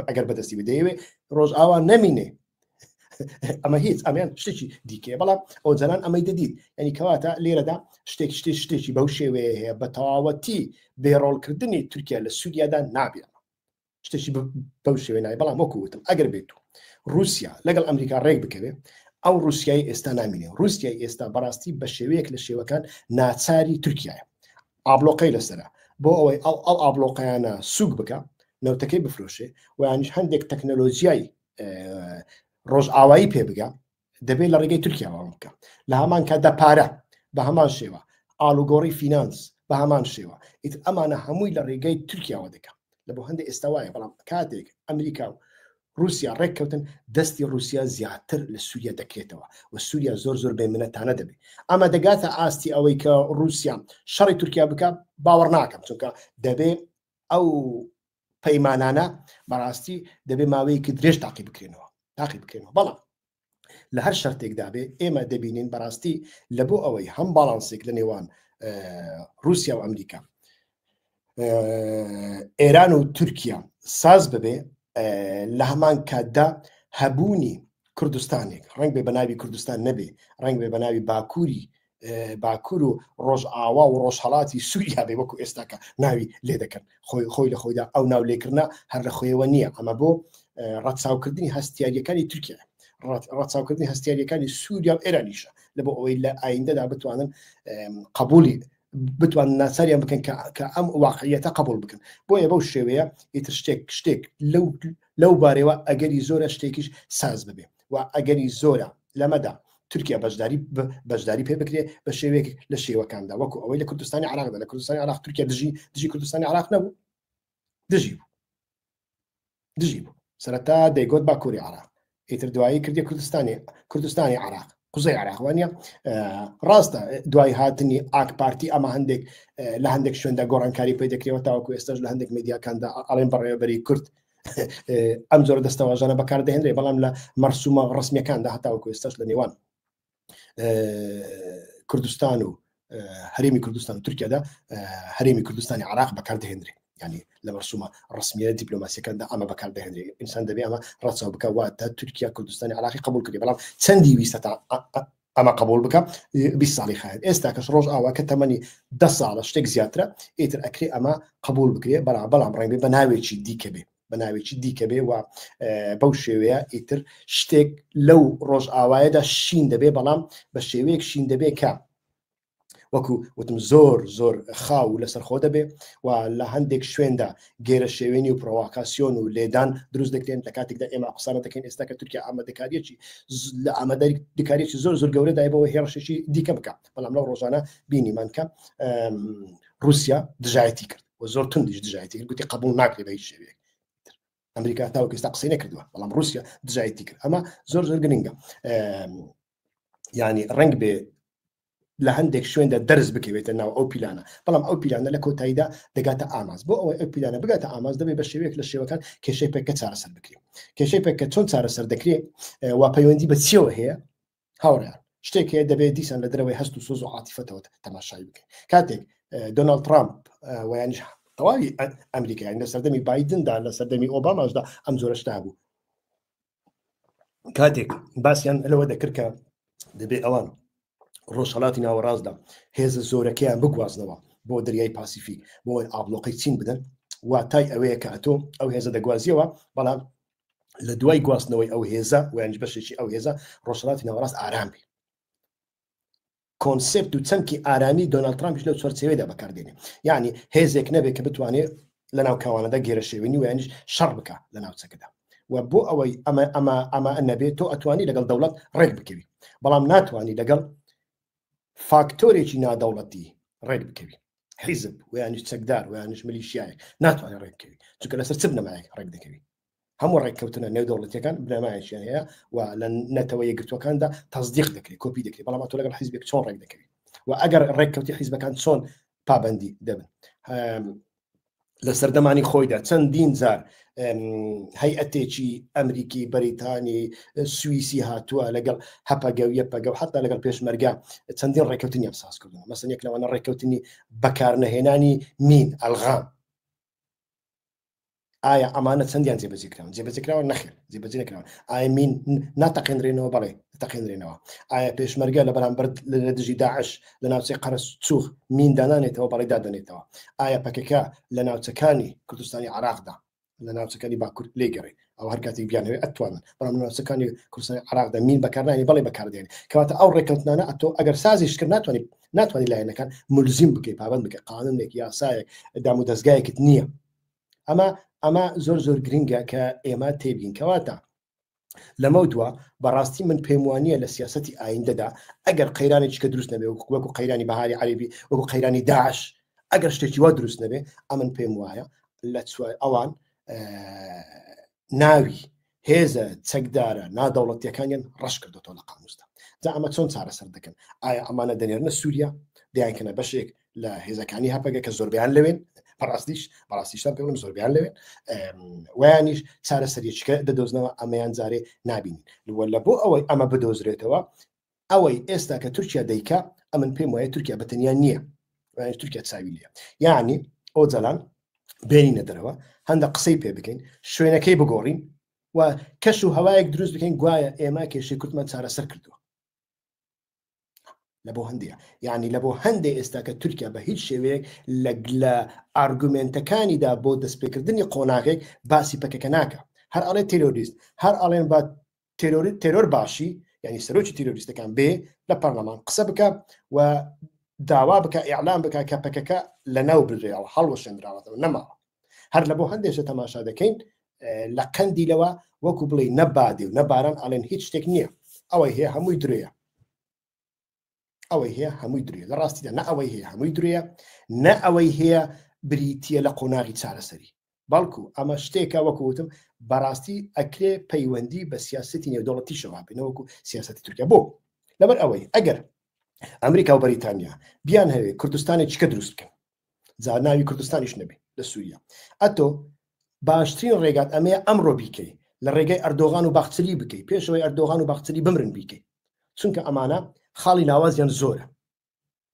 S1: ئەگەر بەدەستی بدەیەوێ ڕۆژ ئاوا نەمینێ ئەمە هیچ ئەمیان شتێکی دیکێ بەڵام ئەو جەنان ئەمەی دەدیت ینی کەواتە لێرەدا شتێکی بەو شێوەیە هەیە بە تەواوەتی بێڕۆڵکردنی تورکیا لە سووریادا نابێت شتێکی بەو شێوێ نای بەڵام وەکووتم ئەگەر بێت و رووسیا لەگەڵ ئەمریکا ڕێک بکەوێ ئەو رووسیای ئێستا نامینێ رووسیای ئێستا بەڕاستی بە شێوەیەک لە شێوەکان ناچاری تورکیایە ئابلۆقەی لەسرە بۆ ئەوەی ئەو ئابلۆقەیانە سوک بکە نەوتەکەی بفرۆشێ و یانیش هەندێک تەکنەلۆژیای ڕۆژ ئاوایی پێ بگە دەبێت لە ڕێگەی تورکیاوە بکە لە هەمان کاتدا پارە بە هەمان شێوە ئالوگۆڕی فینانس بە هەمان شێوە ئیت ئەمانە هەمووی لە ڕێگەی تورکیاوە دەکە لە بۆ هەندێک ئێستاوایە بەڵام کاتێک ئەمریکا و رووسیا ڕێککەوتن دەستی رووسیا زیاتر لە سووریا دەکرێتەوە و سووریا زۆر بێمنەتانە دەبێت ئەمە دەگاتە ئاستی ئەوەی کە رووسیا شەڕی تورکیا بکە باوەڕ ناکەم چونکە دەبێت ئەو پەیمانانە بەڕاستی دەبێت ماوەیەکی درێژ تاقی بکرێنەوە بەڵام لە هەر شەرتێکدا بێ ئێمە دەبینین بەڕاستی لە بۆ ئەوەی هەم باڵانسێک لە نێوان رووسیا و ئەمریکا ئێران و تورکیا ساز ببێ لە هەمان کاتدا هەبوونی کوردستانێک ڕنگ بێ بە ناوی کوردستان نەبێ ڕنگ بێ بە ناوی باکوور و ڕۆژ ئاوا و ڕۆژهەڵاتی سووریا بێ وەکو ئێستاکە ناوی لێ دەکەن خۆی لە خۆیدا ئەو ناو لێکردنا هەر لە خۆیەوە نییە ئەمە بۆ ڕەچاوکردنی هەستیاریەکانی تورکیا ڕەچاوکردنی هەستیاریەکانی سووریا و ئێرانیشە لە بۆ ئەوەی لە ئایندەدا بتوانن قبولی بتوان ناچاریان بکەن کە ئەم واقعیەتە قبول بکەن بۆیە بەو شێوەیە ئیتر شتێک لەو بارەوە ئەگەری زۆرە شتێکیش ساز ببێ و ئەگەری زۆرە لەمەدا تورکیا بەشداری پێ بکرێ بە شێوەیەک لە شێوەکاندا وەکو ئەوەی لە کوردستانی عراقدا لە کوردستانی عراق تورکیا دژی کوردستانی عراق نەبوو دژی بوو سەرەتا دەیگوت باکووری عراق ئیتر دوایی کردی کوردستانی عراق قوزەی عراقوانە ڕاستە دوای هاتنی ئاک پارتی ئەمە هەندێک لە هەندێک شوێندا گۆڕانکاری پێ دەکرێەوە تاوەکو ئێستاش لە هەندێک میدیاکاندا ئەڵێن بەڕێوەبەری کورد ئەم زۆر دەستەواژانە بەکاردەهێنرێ بەڵام لە مەرسومە ڕسمیەکاندا هەتاوەکو ئێستاش لە نێوان کوردستان و هەرێمی کوردستان و تورکیادا هەرێمی کوردستانی عراق بەکاردەهێنرێ ینی لە مەرسومە ڕسمیە دیپلۆماسیەکاندا ئەمە بەکاردەهێنرێ ئینسان دەبێ ئەمە ڕەچاو بکە واتە تورکیا کوردستانی عراقی قبول کردی بەڵام چەندی ویستە ئەمە قبول بکە 20 ساڵی خایەت ئێستا کەس ڕۆژ ئاوا کە تەمەنی 10 ساڵە شتێک زیاترە ئیتر ئەکرێ ئەمە قبول بکرێ بەڵام ڕێنبێ بە ناوێکی دیکە بێ و بەو شێوەیە ئیتر شتێک لەو ڕۆژ ئاوایەدا شین دەبێ بەڵام بە شێوەیەک شین دەبێ کە وەکو وتم زۆر خاو لەسەر خۆ دەبێ و لە هەندێک شوێندا گێرە شێوێنی و پرۆواکاسیۆن و لێدان دروست دەکرێن لە کاتێکدا ئێمە قسانە دەکەین ئێستا کە تورکیا ئامادەکاریەکی لە ئامادەکاریەکی زۆر گەورەدای بەوە هێرشێکی دیکە بکە بەڵام لەو ڕۆژانە بینیمان کە رووسیا دژایەتی کرد و زۆر توندیش دژایەتی کرد گوتی قبول ناکرێ بە هیچ شێوەیەک ئەمریکا تاوەکو ئێستا قسەی نەکردووە بەڵام رووسیا دژایەتی کرد ئەمە زۆر گرنگە ینی ڕنگ بێ لە هەندێک شوێندا دەرز بکەوێتە ناو ئەو پیلانە بەڵام ئەو پیلانە لە کۆتاییدا دەگاتە ئاماز بۆ ئەوەی ئەو پیلانە بگاتە ئاماز دەبێت بە شێوەیەک لە شێوەکان کێشەی پێکە چارەسەر بکرێت کێشەی پێکە چۆن چارەسەر دەکرێت وا پەیوەندی بە چیەوە هەیە هاوڕیان شتێک هەیە دەبێت دیسان لە درەوەی هەست و سۆز و عاتیفەتەوە تەماشای بکەین کاتێک دۆناڵد ترامپ ویانش تەواوی ئەمریکای لە سەردەمی بایدندا لە سەردەمی ئۆباماشدا ئەم زۆرە شتا بوو کاتێک باسییان لەوە دەکرد کە دەبێت ئەوان ڕۆژهەڵاتی ناوەڕاستدا هێزە زۆرەکەیان بگوازنەوە بۆ دەریای پاسیفیک بۆ ئابلۆقەی چین بدەن واتای ئەوەیە کە ئەتۆ ئەو هێزە دەگوازیەوە بەڵام لە دوای گواستنەوەی ئەو هێزە ویانج بەشێکی ئەو هێزە ڕۆژهەڵاتی ناوەڕاست ئارام بێ کۆنسپت و چەمکی ئارامی دۆناڵد ترامپیش لەو چوارچێوەیەدا بەکاردێنێ یعنی هێزێک نەبێت کە بتوانێت لە ناو کاوانەدا گێرە شێوێنی ویانش شەڕ بکە لە ناوچەکەدا و بۆ ئەوەی ئەمە نەبێت تۆ ئەتوانی لەگەڵ دەوڵەت ڕێک بکەوی بەڵام ناتوانانی لەگەڵ فاکتۆرێکی نادەوڵەتی ڕێک بکەوی حیزب ویانش چەکدار ویانش ملیشیایەک ناتوانێت ڕێک بکەوی چونکە لەسەر چ بنەمایەک ڕێک دەکەوی هەموو ڕێککەوتنە نێودەوڵەتیەکان بنەمایەکیان هەیە و لە نەتەوە یەکگرتوەکاندا تەصدیق دەکرێت کۆپی دەکرێت بەڵام تۆ لەگەڵ حیزبێک چۆن ڕێک دەکەوی و ئەگەر ڕێککەوتی حیزبەکان چۆن پابەندی دەبن لە سەردەمانی خۆیدا چەندین جار هەیئەتێکی ئەمریکی بەریتانی سوئیسی هاتووە لەگەڵ هەپەگە و یەپەگە و حتا لەگەڵ پێشمەرگە چەندین ڕێککەوتنی ئەمساس کردن مەسەن یەک لەوانە ڕێککەوتنی بەکارنەهێنانی مین ئەلغام ئایا ئەمانە چەندیان جێبەجێکراون جێبەجێکراوە نەخێر جێبەجێ نەکراون ئایا مین ناتەقێنرێنەوە بەڵێ تەقێنرێنەوە ئایا پێشمەرگە لە بەرامبەر لە دژی داعش لە ناوچەی قەرەس چوخ مین دانانێتەوە بەڵێ دادەنێتەوە ئایا پەکەکە لە ناوچەکانی کوردستانی عراقدا لە ناوچەکانی باکوور لێگەڕێ ئەو هەر کاتێک بیانەوێت ئەتوانن بەڵام لە ناوچەکانی کوردستانی عراقدا مین بەکارنانی بەڵێ بەکاردێنێ کەواتە ئەو ڕێککەوتنانە ئەتۆ ئەگەر سازیش کرد ناتوانانی لایەنەکان ملزم بکەی پابند بکە قانونێک یاسایەک دام و دەستگایەکت نییە ئەمە زۆر گرنگە کە ئێمە تێبین کەواتە لەمە دووە بەڕاستی من پێم وانییە لە سیاسەتی ئایندەدا ئەگەر قەیرانێکی کە دروست نەبێ وەکو قەیرانی بەهاری عەربی وەکو قەیرانی داعش ئەگەر شتێکی وا دروست نەبێ ئەمن پێم وایە لە ئەوان ناوی هێزە چەکدارە نادەوڵەتیەکانیان ڕەش کردوەوە لە قاموسدا جا ئەمە چۆن چارەسەر دەکەن ئایا ئەمانە دەنێرنە سووریا دەیانکەنە بەشێک لە هێزەکانی هەپەگە کە زۆربیان لەوێن بەڕاستیشتان پێ زۆربیان لەوێن ویانیش چارەسەریەکە دەدۆزنەوە ئەمەیان جارێ نابینین لە بۆ ئەوەی ئەمە بدۆزرێتەوە ئەوەی ئێستا کە تورکیا دەیکا ئەمن پێم وایە تورکیا بەتەنیا نییە تورکیا چاوی لێە یعنی ئەو جەلان بێنینە دەرەوە هەندە قسەی پێ بکەین شوێنەکەی بگۆڕین و کەش و هەوایەک دروست بکەین گوایە ئێمە کێشەی کورتمان چارەسەر کردووە لە بۆ هەندێ یعنی لە بۆ هەندێ ئێستا کە تورکیا بە هیچ شێوەیەک لە ئارگومنتەکانیدا بۆ دەستپێکردنی قۆناغێک باسی پەکەکە ناکە هەر ئەڵێ تێرۆریست هەر ئەڵێن با تێرۆر باشی یعنی سەرۆکی تێرۆریستەکان بێ لە پەرلەمان قسە بکە و داوا بکە ئیعلام بکە کە پەکەکە لە ناو بژێەوە هەڵوەشێنراوەتەوە نەماوە هەر لە بۆ هەندێشە تەماشا دەکەین لە قەندی لەوە وەکو بڵێ نەبادێ و نەباران ئەڵێن هیچ شتێک نییە ئەوەی هەیە هەمووی درێە ئەوەی هەیە هەمووی درێ لە ڕاستیدا نە ئەوەی هەیە هەمووی درێە نە ئەوەی هەیە بریتە لە قۆناغی چارەسەری بەڵکو ئەمە شتێکە وەکوتم بەڕاستی ئەکرێ پەیوەندی بە سیاسەتی نێودەوڵەتی شەوا بێنەوەکو سیاسەتی تورکیا بۆ لەبەر ئەوەی ئەگەر ئەمریکا و بەریتانیا بیان هەوێ کوردستانێکی کە دروست بکەن جا ناوی کوردستانیش نەبێ لە سووریا ئەتۆ باشترین ڕێگات ئەمەیە ئەمڕۆ بیکەی لە ڕێگەی ئەردۆغان و باخچلی بکەی پێشەوەی ئەردۆغان و باخچلی بمرن بیکەی چونکە ئەمانە خاڵی لاوازیان زۆرە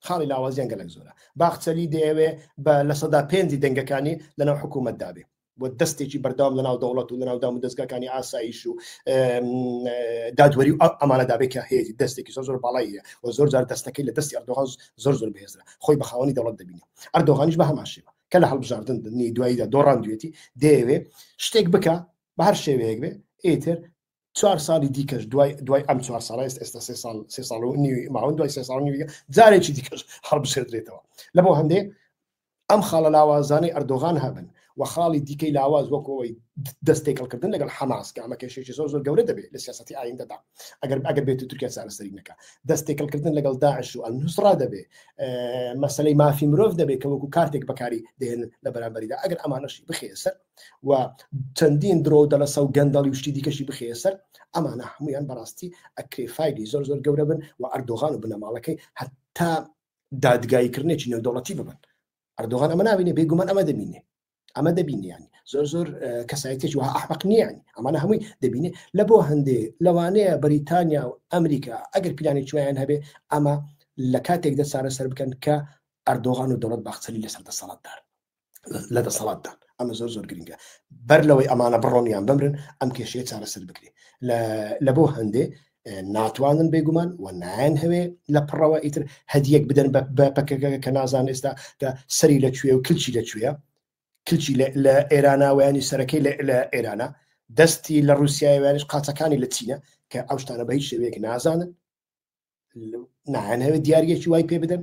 S1: خاڵی لاوازیان گەلک زۆرە باخچەلی دەیەوێ بە لە سەدا پێنجی دەنگەکانی لەناو حکوومەت دابێ بۆ دەستێکی بەردەوام لەناو دەوڵەت و لەناو دام و دەستگاکانی ئاسایش و دادوەری و ئەمانە دابێت کە هەیەی دەستێکی زۆر باڵای هەیە و زۆر جار دەستەکەی لە دەستی ئەردۆغان زۆر بەهێزرا خۆی بە خاوەنی دەوڵەت دەبینێ ئەردۆغانیش بە هەماشێوە کە لە هەڵبژاردننی دواییدا دۆڕاندوێتی دەیەوێ شتێک بکە بە هەر شێوەیەک بێ ئیتر 4 ساڵی دیکەش دوای ئەم 4 ساڵ ئێستا 3 ساڵ و نیوی ماوەن دوای 3 ساڵ نیوی جارێکی دیکەش هەڵبژێردرێتەوە لە بۆ هەندێ ئەم خاڵە لاوازانەی ئەردۆغان هەبن و خاڵی دیکەی لاواز وەکەوەی دەستێکەڵکردن لەگەڵ حەماس کە ئەمە کێشێکی زۆر گەورە دەبێت لە سیاسەتی ئایندەدا ئەگەر بێت تورکیا چارەسەری نەکە دەستێکەڵکردن لەگەڵ داعش و ئەلنوسرا دەبێت مەسەلەی مافی مرۆڤ دەبێت کە وەکو کارتێک بەکاری دێنن لە بەرامبەریدا ئەگەر ئەمانەشی بخێسەر و چەندین درۆ دەلەسە و گەندەڵی وشتی دیکەشی بخێسەر ئەمانە هەمویان بەڕاستی ئەکرێ فایدی زۆر گەورە بن و ئەردۆغان و بنەماڵەکەی هەتا دادگاییکردنێکی نێودەوڵەتی ببن ئەردۆغان ئەمە ناوینێ بێگومان ئەمە دەبینێ ینی زۆر کەسایەتێکی وها ئەحمەق نییە ئەمانە هەمووی دەبینێ لە بۆ هەندێ لەوانەیە بەریتانیا و ئەمریکا ئەگەر پلانی چوایان هەبێ ئەمە لە کاتێکدا چارەسەر بکەن کە ئەردۆغان و دەوڵەت باخچەلی لەسەر دەسەڵاتدار لە دەسەڵاتدان ئەمە زۆر گرنگە بەر لەوەی ئەمانە بڕۆنیان بمرن ئەم کێشەیە چارەسەر بکرێ لە بۆ هەندێ ناتوانن بێگومان و نایەن هەوێ لە پڕەوە ئیتر هەدیەک بدەن بە پەکەکە کە نازان ئێستا کە سەری لەکوێ و کلچی لەکوێە کلچی لە ئێراناویانی سەرەکەی لە ئێرانە دەستی لە رووسایوانش قاچەکانی لە چینە کە ئەو شتانە بە هیچ شێوەیەک نازانن نایان هەوێت دیارگێکی وای پێ بدەن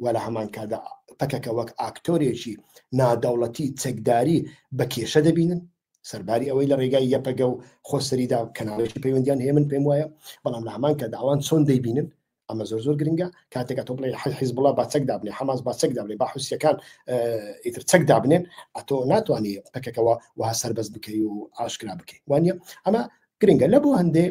S1: و لە هەمان کادا پەکەکە وەک ئاکتۆرێکی نادەوڵەتی چەکداری بە کێشە دەبینن سەرباری ئەوەی لە ڕێگای یەپەگە و خۆسەریدا کەناڵێکی پەیوەندیان هەیە من پێم وایە بەڵام لە هەمان کادا ئەوان چۆن دەیبینن ئەمە زۆر گرنگە کاتێکە تۆ بڵێ حیزبوڵا با چەک دابنێ حەماس با چەک دابنێ با حوسیەکان ئیتر چەک دابنێن ئەتۆ ناتوانانی پەکەکەەوە وها سەربەست بکەی و ئاشکرا بکەی وانە ئەمە گرنگە لە بۆ هەندێ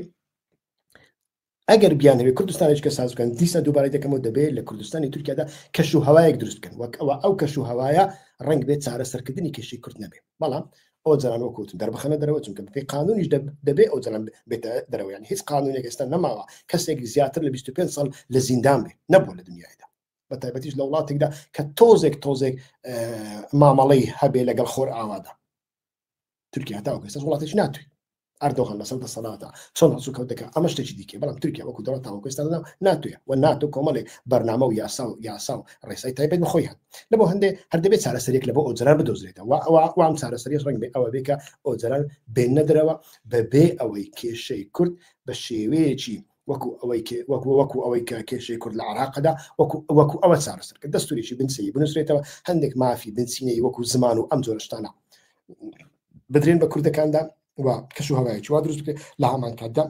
S1: ئەگەر بیان هەوێت کوردستانێک کە ساز بکەن دیسە دووبارەی دەکەمەوە دەبێت لە کوردستانی تورکیادا کەش و هەوایەک دروست بکەن وەک ئەو کەش و هەوایە ڕنگ بێت چارە سەرکردنی کێشەی کورد نەبێ بەڵام ئەو جاران وەکوتم دەربخەنە دەرەوە چونکە بپێ قانونیش دەبێت ئەو جاران بێتە دەرەوە یانی هیچ قانونێک ئێستا نەماوە کەسێک زیاتر لە 25 ساڵ لە زیندان بێ نەبووە لە دنیایدا بە تایبەتیش لە وڵاتێکدا کە تۆزێک مامەڵەی هەبێ لەگەڵ خۆر ئاوادا تورکیا تا ئێستا وڵاتێک ناتوێت ئەردۆغان لەسەر دەسەڵاتە چۆن هەسوو کەوت دەکات ئەمە شتێکی دیکە بەڵام تورکیا وەکو دەوڵەت تاوەکو ئێستا ناتوێت و ناتۆ کۆمەڵێک بەرنامە و یاسا و ڕێسای تایبەت بەخۆی هەن لە بۆ هەندێک هەر دەبێت چارەسەرێک لە بۆ ئۆجران بدۆزرێتەوە وام چارەسەریش ڕنگ بێ ئەوە بێ کە ئۆجران بێنە دەرەوە بەبێ ئەوەی کێشەی کورد بە شێوەیەکی وەکو ئەوەی کە کێشەی کورد لە عراقدا وەکو ئەوە چارەسەر کە دەستوریشی بنسی بنووسێتەوە هەندێک مافی بنسینەی وەکو زمان و ئەم جۆرە شتانە بدرێن بە کوردەکاندا و کەش و هەوایەکی وا دروست بکرێت لە هەمان کاتدا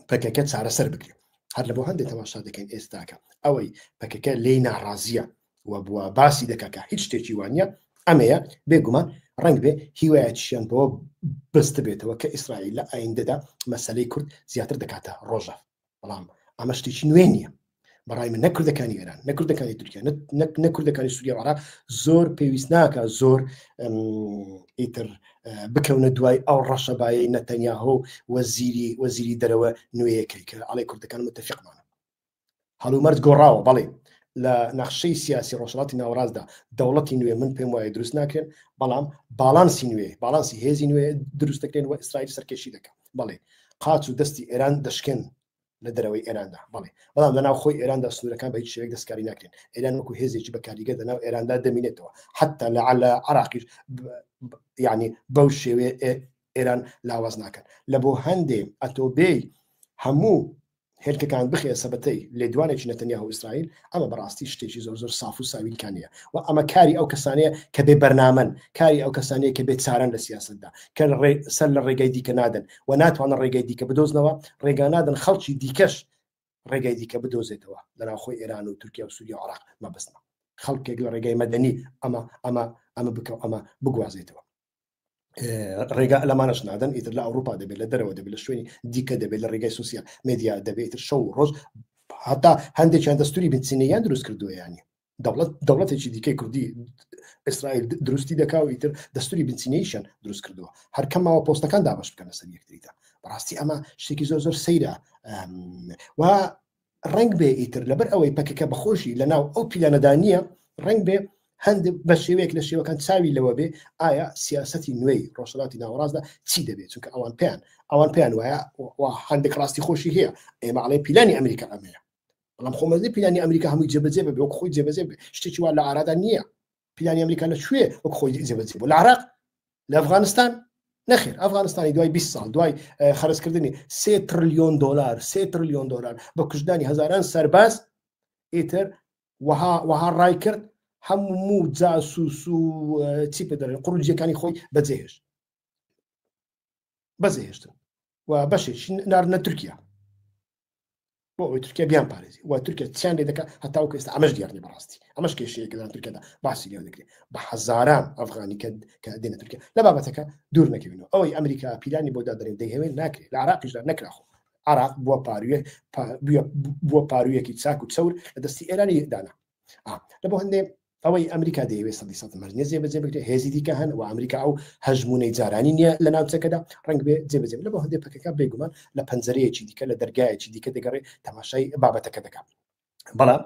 S1: پەکەکە چارەسەر بکرێت هەر لە بۆ هەندێک تەماشا دەکەین ئێستاکە ئەوەی پەکەکە لێی ناڕازیە و بووە باسی دەکەکە هیچ شتێکی وانە ئەمەیە بێگومان ڕنگ بێ هیوایەتیشیان بۆ بست بێتەوە کە ئیسرائیل لە ئایندەدا مەسەلەی کورد زیاتر دەکاتە ڕۆژە بەڵام ئەمە شتێکی نوێ نییە بەڕای من نەکردەکانی ئێران نەکردەکانی تورکیا نەکردەکانی سووریا و عێراق زۆر پێویست ناکە زۆر ئیتر بکەونە دوای ئەو ڕەشەبایی نەتەنیاهۆ وەزیری دەرەوە نوێیەکەی کە ئەڵێ کوردەکان متفقمانە هەڵومەرج گۆڕاوە بەڵێ لە نەخشەی سیاسی ڕۆژهەڵاتی ناوەڕاستدا دەوڵەتی نوێ من پێم وایە دروست ناکرێن بەڵام باڵانسی نوێ باڵانسی هێزی نوێ دروست دەکرێن و ئیسرائیل سەرکەشی دەکات بەڵێ قاچ و دەستی ئێران دەشکێن لە دەرەوەی ئێراندا بەڵێ بەڵام لەناو خۆی ئێراندا سنوورەکان بە هیچ شێوەیەک دەستکاری ناکرێن ئێران وەکو هێزێکی بەکاریگە لەناو ئێراندا دەمینێتەوە حتا لە عراقیش یعنی بەو شێوێ ئێران لاواز ناکەن لە بۆ هەندێ ئەتۆبێی هەموو هێلکەکان بخێ سەبەتەی لێدوانێکی نەتەنیاهۆ و ئیسرائیل ئەمە بەڕاستی شتێکی زۆر ساف و ساویلکانیە و ئەمە کاری ئەو کەسانەیە کە بێ بەرنامەن کاری ئەو کەسانەیە کە بێ چارەن لە سیاستدا کە سەر لە ڕێگای دیکە نادەن و ناتوانن ڕێگای دیکە بدۆزنەوە ڕێگا نادەن خەڵکی دیکەش ڕێگای دیکە بدۆزێتەوە لەناو خۆی ئێران و تورکیا و سووریا و عێراق مەبەستنە خەڵکێک لە ڕێگای مەدەنی ئەمە بکە ئەمە بگوازێتەوە ڕێگا لەمانەش نادەن ئیتر لە ئەوروپا دەبێت لە دەرەوە دەبێت لە شوێنی دیکە دەبێت لە ڕێگای سوسیال مدیا دەبێت شەو ڕۆژ هەتا هەندێکیان دەستوری بنچینەیان دروست کردووە ینی دەوڵەتێکی دیکەی کوردی ئیسرائیل دروستی دەکا و ئیتر دەستوری بنچینەیشان دروست کردووە هەرکەمەوە پۆستەکان دابش بکەنە سەر یەکتریدا بەڕاستی ئەمە شتێکی زۆر سەیرە و ڕنگ بێ ئیتر لەبەر ئەوەی پەکەکە بەخۆشی لەناو ئەو پیلانەدانیە ڕنگ بێ هەندێک بە شێوەیەک لە شێوەکان چاوی لەوە بێ ئایا سیاسەتی نوێی ڕۆژهەڵاتی ناوەڕاستدا چی دەبێت چونکە ئەوان پێیان وایە هەندێک ڕاستی خۆشی هەیە ئێمە ئەڵێ پیلانی ئەمریکا ئەمەیە بەڵام خۆمەزی پیلانی ئەمریکا هەمووی جێبەجێ بێ وەک خۆی جێبەجێ بێ شتێکی وا لە ئارادا نییە پیلانی ئەمریکا لەکوێ وەک خۆی جێبەجێ بوو لە عێراق لە ئەفغانستان نەخێر ئەفغانستانی دوای 20 ساڵ دوای خەرجکردنی 3 تریلیۆن دلار بە کوژدانی هەزاران سەرباز ئیتر وەها ڕای کرد هەموو جاسوس و چی پێ دەڵێن قڕوجیەکانی خۆی بەجێهێشتن و بەشێکی ناردنە تورکیا بۆ ئەوەی تورکیا بیان پارێزی و تورکیا چیان لێ دەکات هەتاوکە ئێستا ئەمەش دیارنی بەڕاستی ئەمەش کێشەیەکە لە تورکیادا باسی لێ دەکرێت بە هەزاران ئەفغانی کە دێنە تورکیا لە بابەتەکە دوور نەکەوینەوە ئەوەی ئەمریکا پیلانی بۆ دادەڕێن دەیهێوێن ناکرێت لە عێراقیشدا نەکراخۆ عێراق بووە پارویەکی چاک و چەور لە دەستی ئێرانی دانا لە بۆ هەندێ ئەوەی ئەمریکا دەیەوێت سەد مەرجێ جێبەجێ بکرێت هێزی دیکە هەن و ئەمریکا ئەو هەژمونەی جارانی نییە لە ناوچەکەدا ڕنگ بێ جێبەجێ لە بۆ هەندێک پەکەکە بێگومان لە پەنجەرەیەکی دیکە لە دەرگایەکی دیکە دەگەڕێت تەماشای بابەتەکە دەکات بەڵام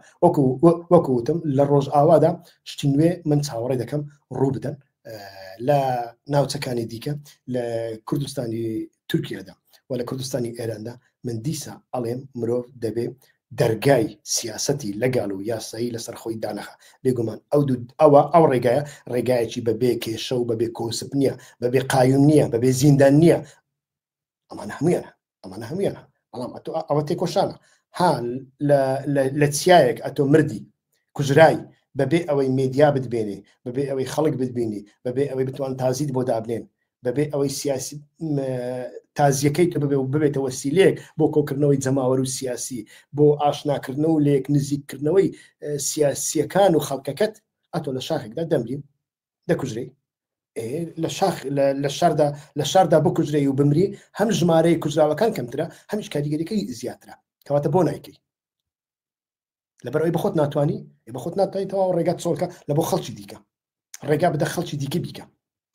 S1: وەکوتم لە ڕۆژ ئاوادا شتی نوێ من چاوەڕێ دەکەم ڕوو بدەن لە ناوچەکانی دیکە لە کوردستانی تورکیادا و لە کوردستانی ئێراندا من دیسا ئەڵێم مرۆڤ دەبێ دەرگای سیاسەتی لەگەڵ و یاسایی لەسەر خۆی دانەخە بێگومان ئەو ڕێگایە ڕێگایەکی بەبێ کێشە و بەبێ کۆسب نییە بەبێ قایم نییە بەبێ زیندان نییە ئەمانە هەمویانە بەڵام ئەوە تێکۆشانە ها لە چیایەک ئەتۆ مردی کوژرای بەبێ ئەوەی مێدیا بتبێنێ بەبێ ئەوەی خەڵک بتبینی بەبێ ئەوەی بتوان تازیت بۆ دابنێن بەبێ ئەوەی سیاسی تازیەکەی تو ببێتە وەسیلەیەک بۆ کۆکردنەوەی جەماوەر و سیاسی بۆ ئاشناکردنەوە و لێک نزیککردنەوەی سیاسیەکان و خەڵکەکەت ئەتۆ لە شاخێکدا دەمری دەکوژرێ لە شاردا بکوژرێ و بمری هەم ژمارەی کوژراوەکان کەمترە هەمیش کاریگەریەکەی زیاترە کەواتە بۆ نایکەی لەبەرەوەی بەخۆت ناتوانانی بەخۆت ناتوانیتەوە ڕێگات چۆڵکە لە بۆ خەڵکی دیکە ڕێگا بدە خەڵکی دیکە بیکە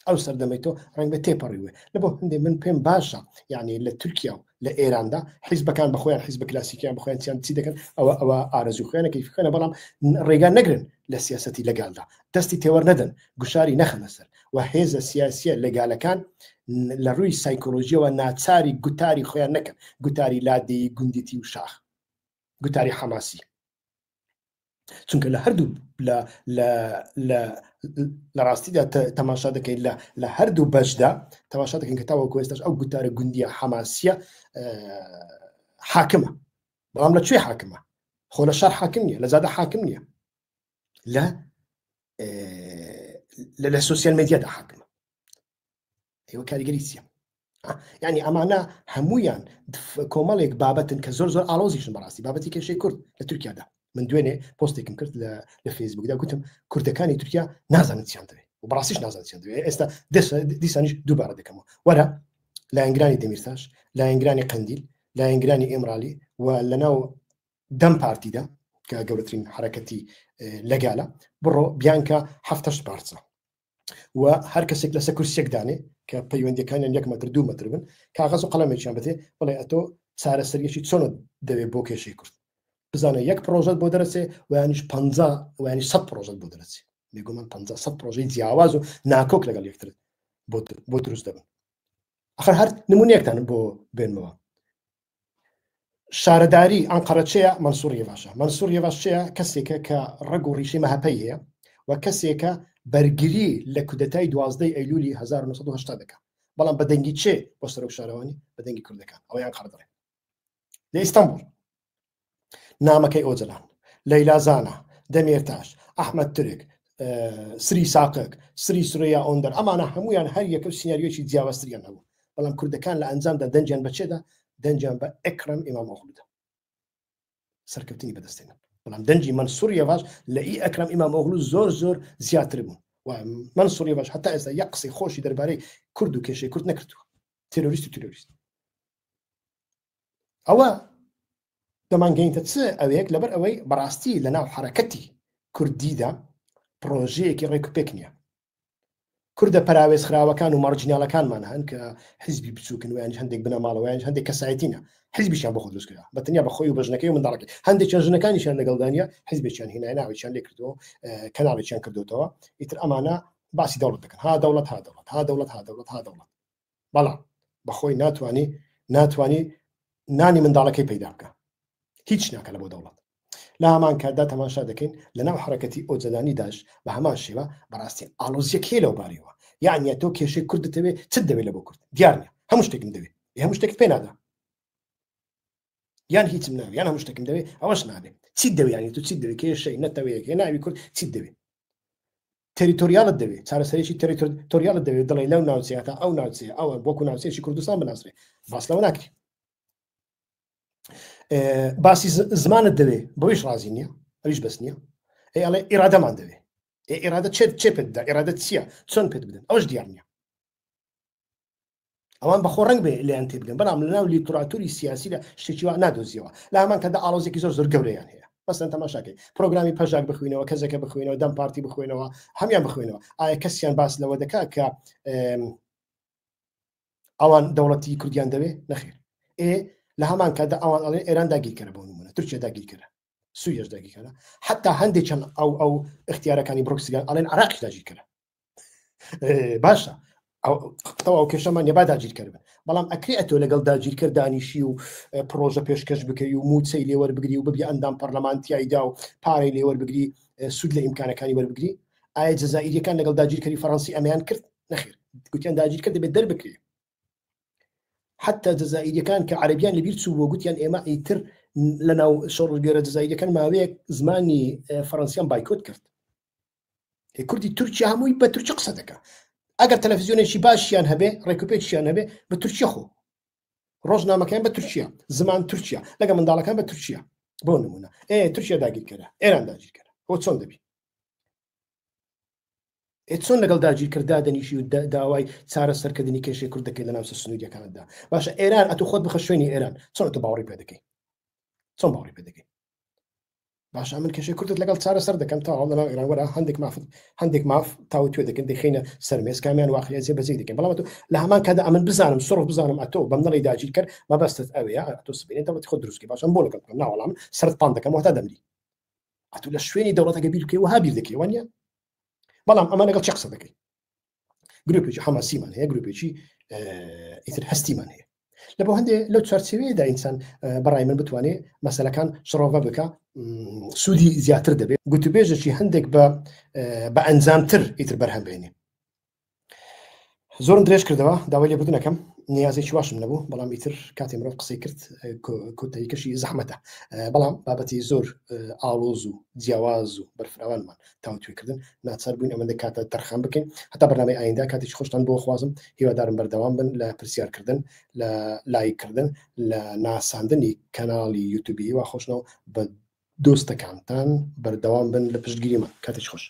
S1: ئەو سەردەمەیتۆ ڕنگ بە تێپەڕیوێ لە بۆ هەندێک من پێم باشە یعنی لە تورکیا و لە ئێراندا حیزبەکان بەخۆیان حیزب کلاسیکیان بخۆیان چیان چی دەکەن ئەوە ئارەزوو خۆیانە کەیفەکەنە بەڵام ڕێگا نەگرن لە سیاسەتی لەگالدا دەستی تێوەر نەدەن گوشاری نەخەنە سەر و هێزە سیاسیە لەگالەکان لە ڕووی سایکۆلۆژیەوە ناچاری گوتاری خۆیان نەکەن گوتاری لادەی گوندیتی و شاخ گوتاری حەماسی چونکە لە هەردوو لە ڕاستیدا تەماشا دەکەین لە هەردوو بەشدا تەماشا دەکەین کە تاوەکو ئێستاش ئەو گوتارە گوندیە حەماسیە حاکمە بەڵام لەکوێ حاکمە خۆ لە شار حاکم نییە لە زادە حاکم نییە لە سوسیال مێدیادا حاکمە ئێوە کاریگەری چییە یعنی ئەمانە هەمویان کۆمەڵێک بابەتن کە زۆر ئاڵۆزیشن بەڕاستی بابەتی کێشەی کورد لە تورکیادا من دوێنێ پۆستێکم کرد لە فیسبوکدا گوتم کوردەکانی تورکیا نازانن چیان دەوێت و بەڕاستیش نازانن چیان دەوێت ئێستا دیسانیش دووبارە دەکەمەوە وەرە لایەنگرانی دەمیرتاش لایەنگرانی قەندیل لایەنگرانی ئێمرالی و لەناو دەم پارتیدا کە گەورەترین حرەکەتی لەگالە بڕۆ بیانکە هەفتەش پارچە و هەر کەسێک لەسەر کورسێک دانێ کە پەیوەندیەکانیان 1 مەتر 2 مەتر بن کاغەز و قەڵەمێکیان بێ بڵێ ئەتۆ چارەسەریەکی چۆنە دەوێت بۆ کێشەی کورد بزانە 1 پرۆژەت بۆ دەرەچێ ویانیش 50 ویانی 100 پرۆژەت بۆ دەرەچێ بێگومان 50 پرۆژەی جیاواز و ناکۆک لەگەڵ یەکتر بۆ دروست دەبن ئەخر هەر نمونەیەکتان بۆ بێنمەوە شارەداری ئەنقەرەچەیە مەنسوور یێڤاشە مەنسوور یێڤاشەیە کەسێکە کە ڕەگ و ڕیشەی مەهەپەی هەیە و کەسێکە بەرگری لە کودەتای 12 ئەیلولی 1970 دەکات بەڵام بە دەنگی چێ بۆ سەرۆک شارەوانی بە دەنگی کوردەکان ئەویان قەردەڵێن لە ئیستانبول نامەکەی ئۆجلان لەیلا زانە دەمێرتاش ئەحمەد ترک سری ساقک سری سوریا ئۆندەر ئەمانە هەمویان هەر یەکە سیناریۆکی جیاوازتریان هەبوو بەڵام کوردەکان لە ئەنجامدا دەنجیان بەچێدا دەنجیان بە ئەکرەم ئیمامۆغڵودا سەرکەوتنی بەدەستێنن بەڵام دەنجی مەنسوور یێڤاش لە ئەکرەم ئیمامۆغڵو زۆر زیاتر بوو و مەنسوور یێڤاش هەتا ئێستا یەک قسەی خۆشی دەربارەی کورد و کێشەی کورد نەکردووە تێرۆریست ئەوە دەمانگەینتە چ ئەوەیەک لەبەر ئەوەی بەڕاستی لەناو حرەکەتی کوردیدا پرۆژەیەکی ڕێکوپێک نییە کوردە پەراوێز خراوەکان و مارجینالەکانمان هەن کە حیزبی بچووکن ویان هەندێک بنەماڵەوەیان هەندێک کەسایەتینە حیزبیشیان بۆ خۆ دروستکرا بەتەنیا بە خۆی و بەژنەکەی و منداڵەکەی هەندێکیان ژنەکانیشیان لەگەڵدانە حیزبێکیان هێنای ناوێکیان لێ کردەوە کەناڵێکیان کردوتەوە ئیتر ئەمانە باسی دەوڵەت دەکەن ها دەوڵەت بەڵام بەخۆی ناتوانی نانی منداڵەکەی پەیدا بکە هیچ ناکە لە بۆ دەوڵەت لە هەمان کاتدا تەماشا دەکەین لەناو حرەکەتی ئۆجەلانیداش بە هەمان شێوە بەڕاستی ئاڵۆزیەک هەیە لەو بارەوە یعنی تۆ کێشەی کورد دەتەوێت چ دەوێت لە بۆ کورد دیار نیە هەموو شتێکم دەوێت هەموو شتێک پێ نادا یان هیچم ناوێت یان هەموو شتێکم دەوێت ئەوەش نابێت چیت دەوێت ینی تو چیت دەوێت کێشەی نەتەوەیەک هێناوی کورد چیت دەوێت تەریتۆریالت دەوێت چارەسەرێکی تەریتۆریالت دەوێت دڵی لەو ناوچەیە تا ئەو ناوچەیە ئەوە بۆکو ناوچەیەکی کوردستان بناسرێت باس لەوە ناکرێت باسی زمانت دەوێت بەوەیش ڕازی نییە ئەویش بەس نییە ئەڵێ ئێرادەمان دەوێت ئێرادە چێ پێتدا ئێرادە چییە چۆن پێت بدەن ئەوش دیار نییە ئەوان بەخۆ ڕنگ بێ لێیان تێ بگەن بەڵام لەناو لیتۆراتوری سیاسیدا شتێکی وا نادۆزیەوە لە هەمان کەدا ئاڵۆزێکی زۆر گەورەیان هەیە مەسەن تەماشاکەی پرۆگرامی پەژاک بخوێنەوە کەسێکە بخوێنەوە دەم پارتی بخوێنەوە هەمیان بخوێنەوە ئایا کەسیان باس لەوە دەکات کە ئەوان دەوڵەتی کوردیان دەوێت نەخێر لە هەمان کاتدا ئەوان ئەڵێ ئێران داگیرکەرە بۆ نمونە تورکیا داگیرکەرە سووریەش داگیرکەرە حتا هەندێکیان ئەو اختیارەکانی بڕۆکسیگان ئەڵێن عراقیش داگیرکەرە باشە ئەو کێشەمان نێبا داگیرکەر بن بەڵام ئەکرێتەوە لەگەڵ داگیرکردانیشی و پرۆژە پێشکەش بکەی و موچەی لێوەربگری و ببی ئەندام پەرلەمانتیایدا و پارەی لێوەربگری سوود لە ئیمکانەکانی وەربگری. ئایا جەزائیریەکان لەگەڵ داگیرکەری فەڕەنسی ئەمەیان کرد؟ نەخێر، گوتیان داگیرکە دەبێت دەربکرێ. حتى جەزائیریەکان کە عەرەبیان لەبیر چوو بۆ گوتیان ئێمە ئیتر لەناو شۆڕگەرە جەزائیریەکان ماوەیەک زمانی فەڕەنسیان بایکۆت کرد. کوردی تورکیا هەمووی بە تورکی قسە دەکات. ئەگەر تەلەڤیزیۆنێکی باشیان هەبێ ڕێکوپێکیان هەبێ بە تورکیا خۆ، ڕۆژنامەکان بە تورکیا، زمان تورکیا، لەگە منداڵەکان بە تورکیا. بۆ نمونە تورکیا داگیرکەرە، ئێران داگیرکەرە، بۆ چۆن دەبی؟ چۆن لەگەڵ داگیرکردا دەنیشی و داوای چارەسەرکردنی کێشەی کورد دەکەی لە ناو سنووریەکاندا. باشە ئێران ئەتو خۆت بخە شوێنی ئێران، چۆن تۆ باوەڕی پێ دەکەی؟ چۆن باوەڕی پێ دەکەی؟ باشە من کێشەی کوردت لەگەڵ چارەسەر دەکەم تا هەڵ لەناو ئێران وەرە هەندێک ماف تاوت توێ دەکەن دەخینە سەرمێز کامیان واقعیە جێبەجێ دەکەن. بەڵام تۆ لە هەمان کادا ئەمن بزانم سڕف بزانم ئەتۆ بەم نەڵی داگیرکەر مەبەستت ئەوەیە ئەتۆ سبینێت دەوڵەتی خۆت دروستکەی. باشە بۆ لەگەڵ بکەم ناوەڵام سەرت پان دەکەم وەتا دەمری. ئەتۆ لە شوێنی دەوڵەتەکە بیر بکەی وها بیر دەکەی وانە؟ بەڵام ئەمە لەگەڵ چی قسە دەکەی؟ گروپێکی حەماسیمان هەیە، گروپێکی ئیتر هەستیمان هەیە. لەبۆ هەندێ لەو چارچێوەیەدا ئینسان بەڕای من بتوانێت مەسەلەکان شڕۆڤە بکە، سوودی زیاتر دەبێت، گوتوبێژێکی هەندێک بە ئەنجامتر ئیتر بەرهەم بێنێ. زۆرم درێژ کردەوە، داوای لێبوردنەکەم، نیازێکی واشم نەبوو، بەڵام ئیتر کاتێ مرۆڤ قسەی کرد کۆتاییکەشی زەحمەتە. بەڵام بابەتی زۆر ئاڵۆز و جیاواز و بەرفراوانمان تاوتوێکردن ناچار بووین ئەمەندە کاتە تەرخان بکەین. هەتا بەرنامەی ئایندا کاتێکی خۆشتان بۆ خوازم، هیوادارم بەردەوام بن لە پرسیارکردن، لە لایککردن، لە ناساندنی کەناڵی یوتیوبی وا خۆشنەوە بە دۆستەکانتان بەردەوام بن لە پشتگیریمان. کاتێکی خۆش.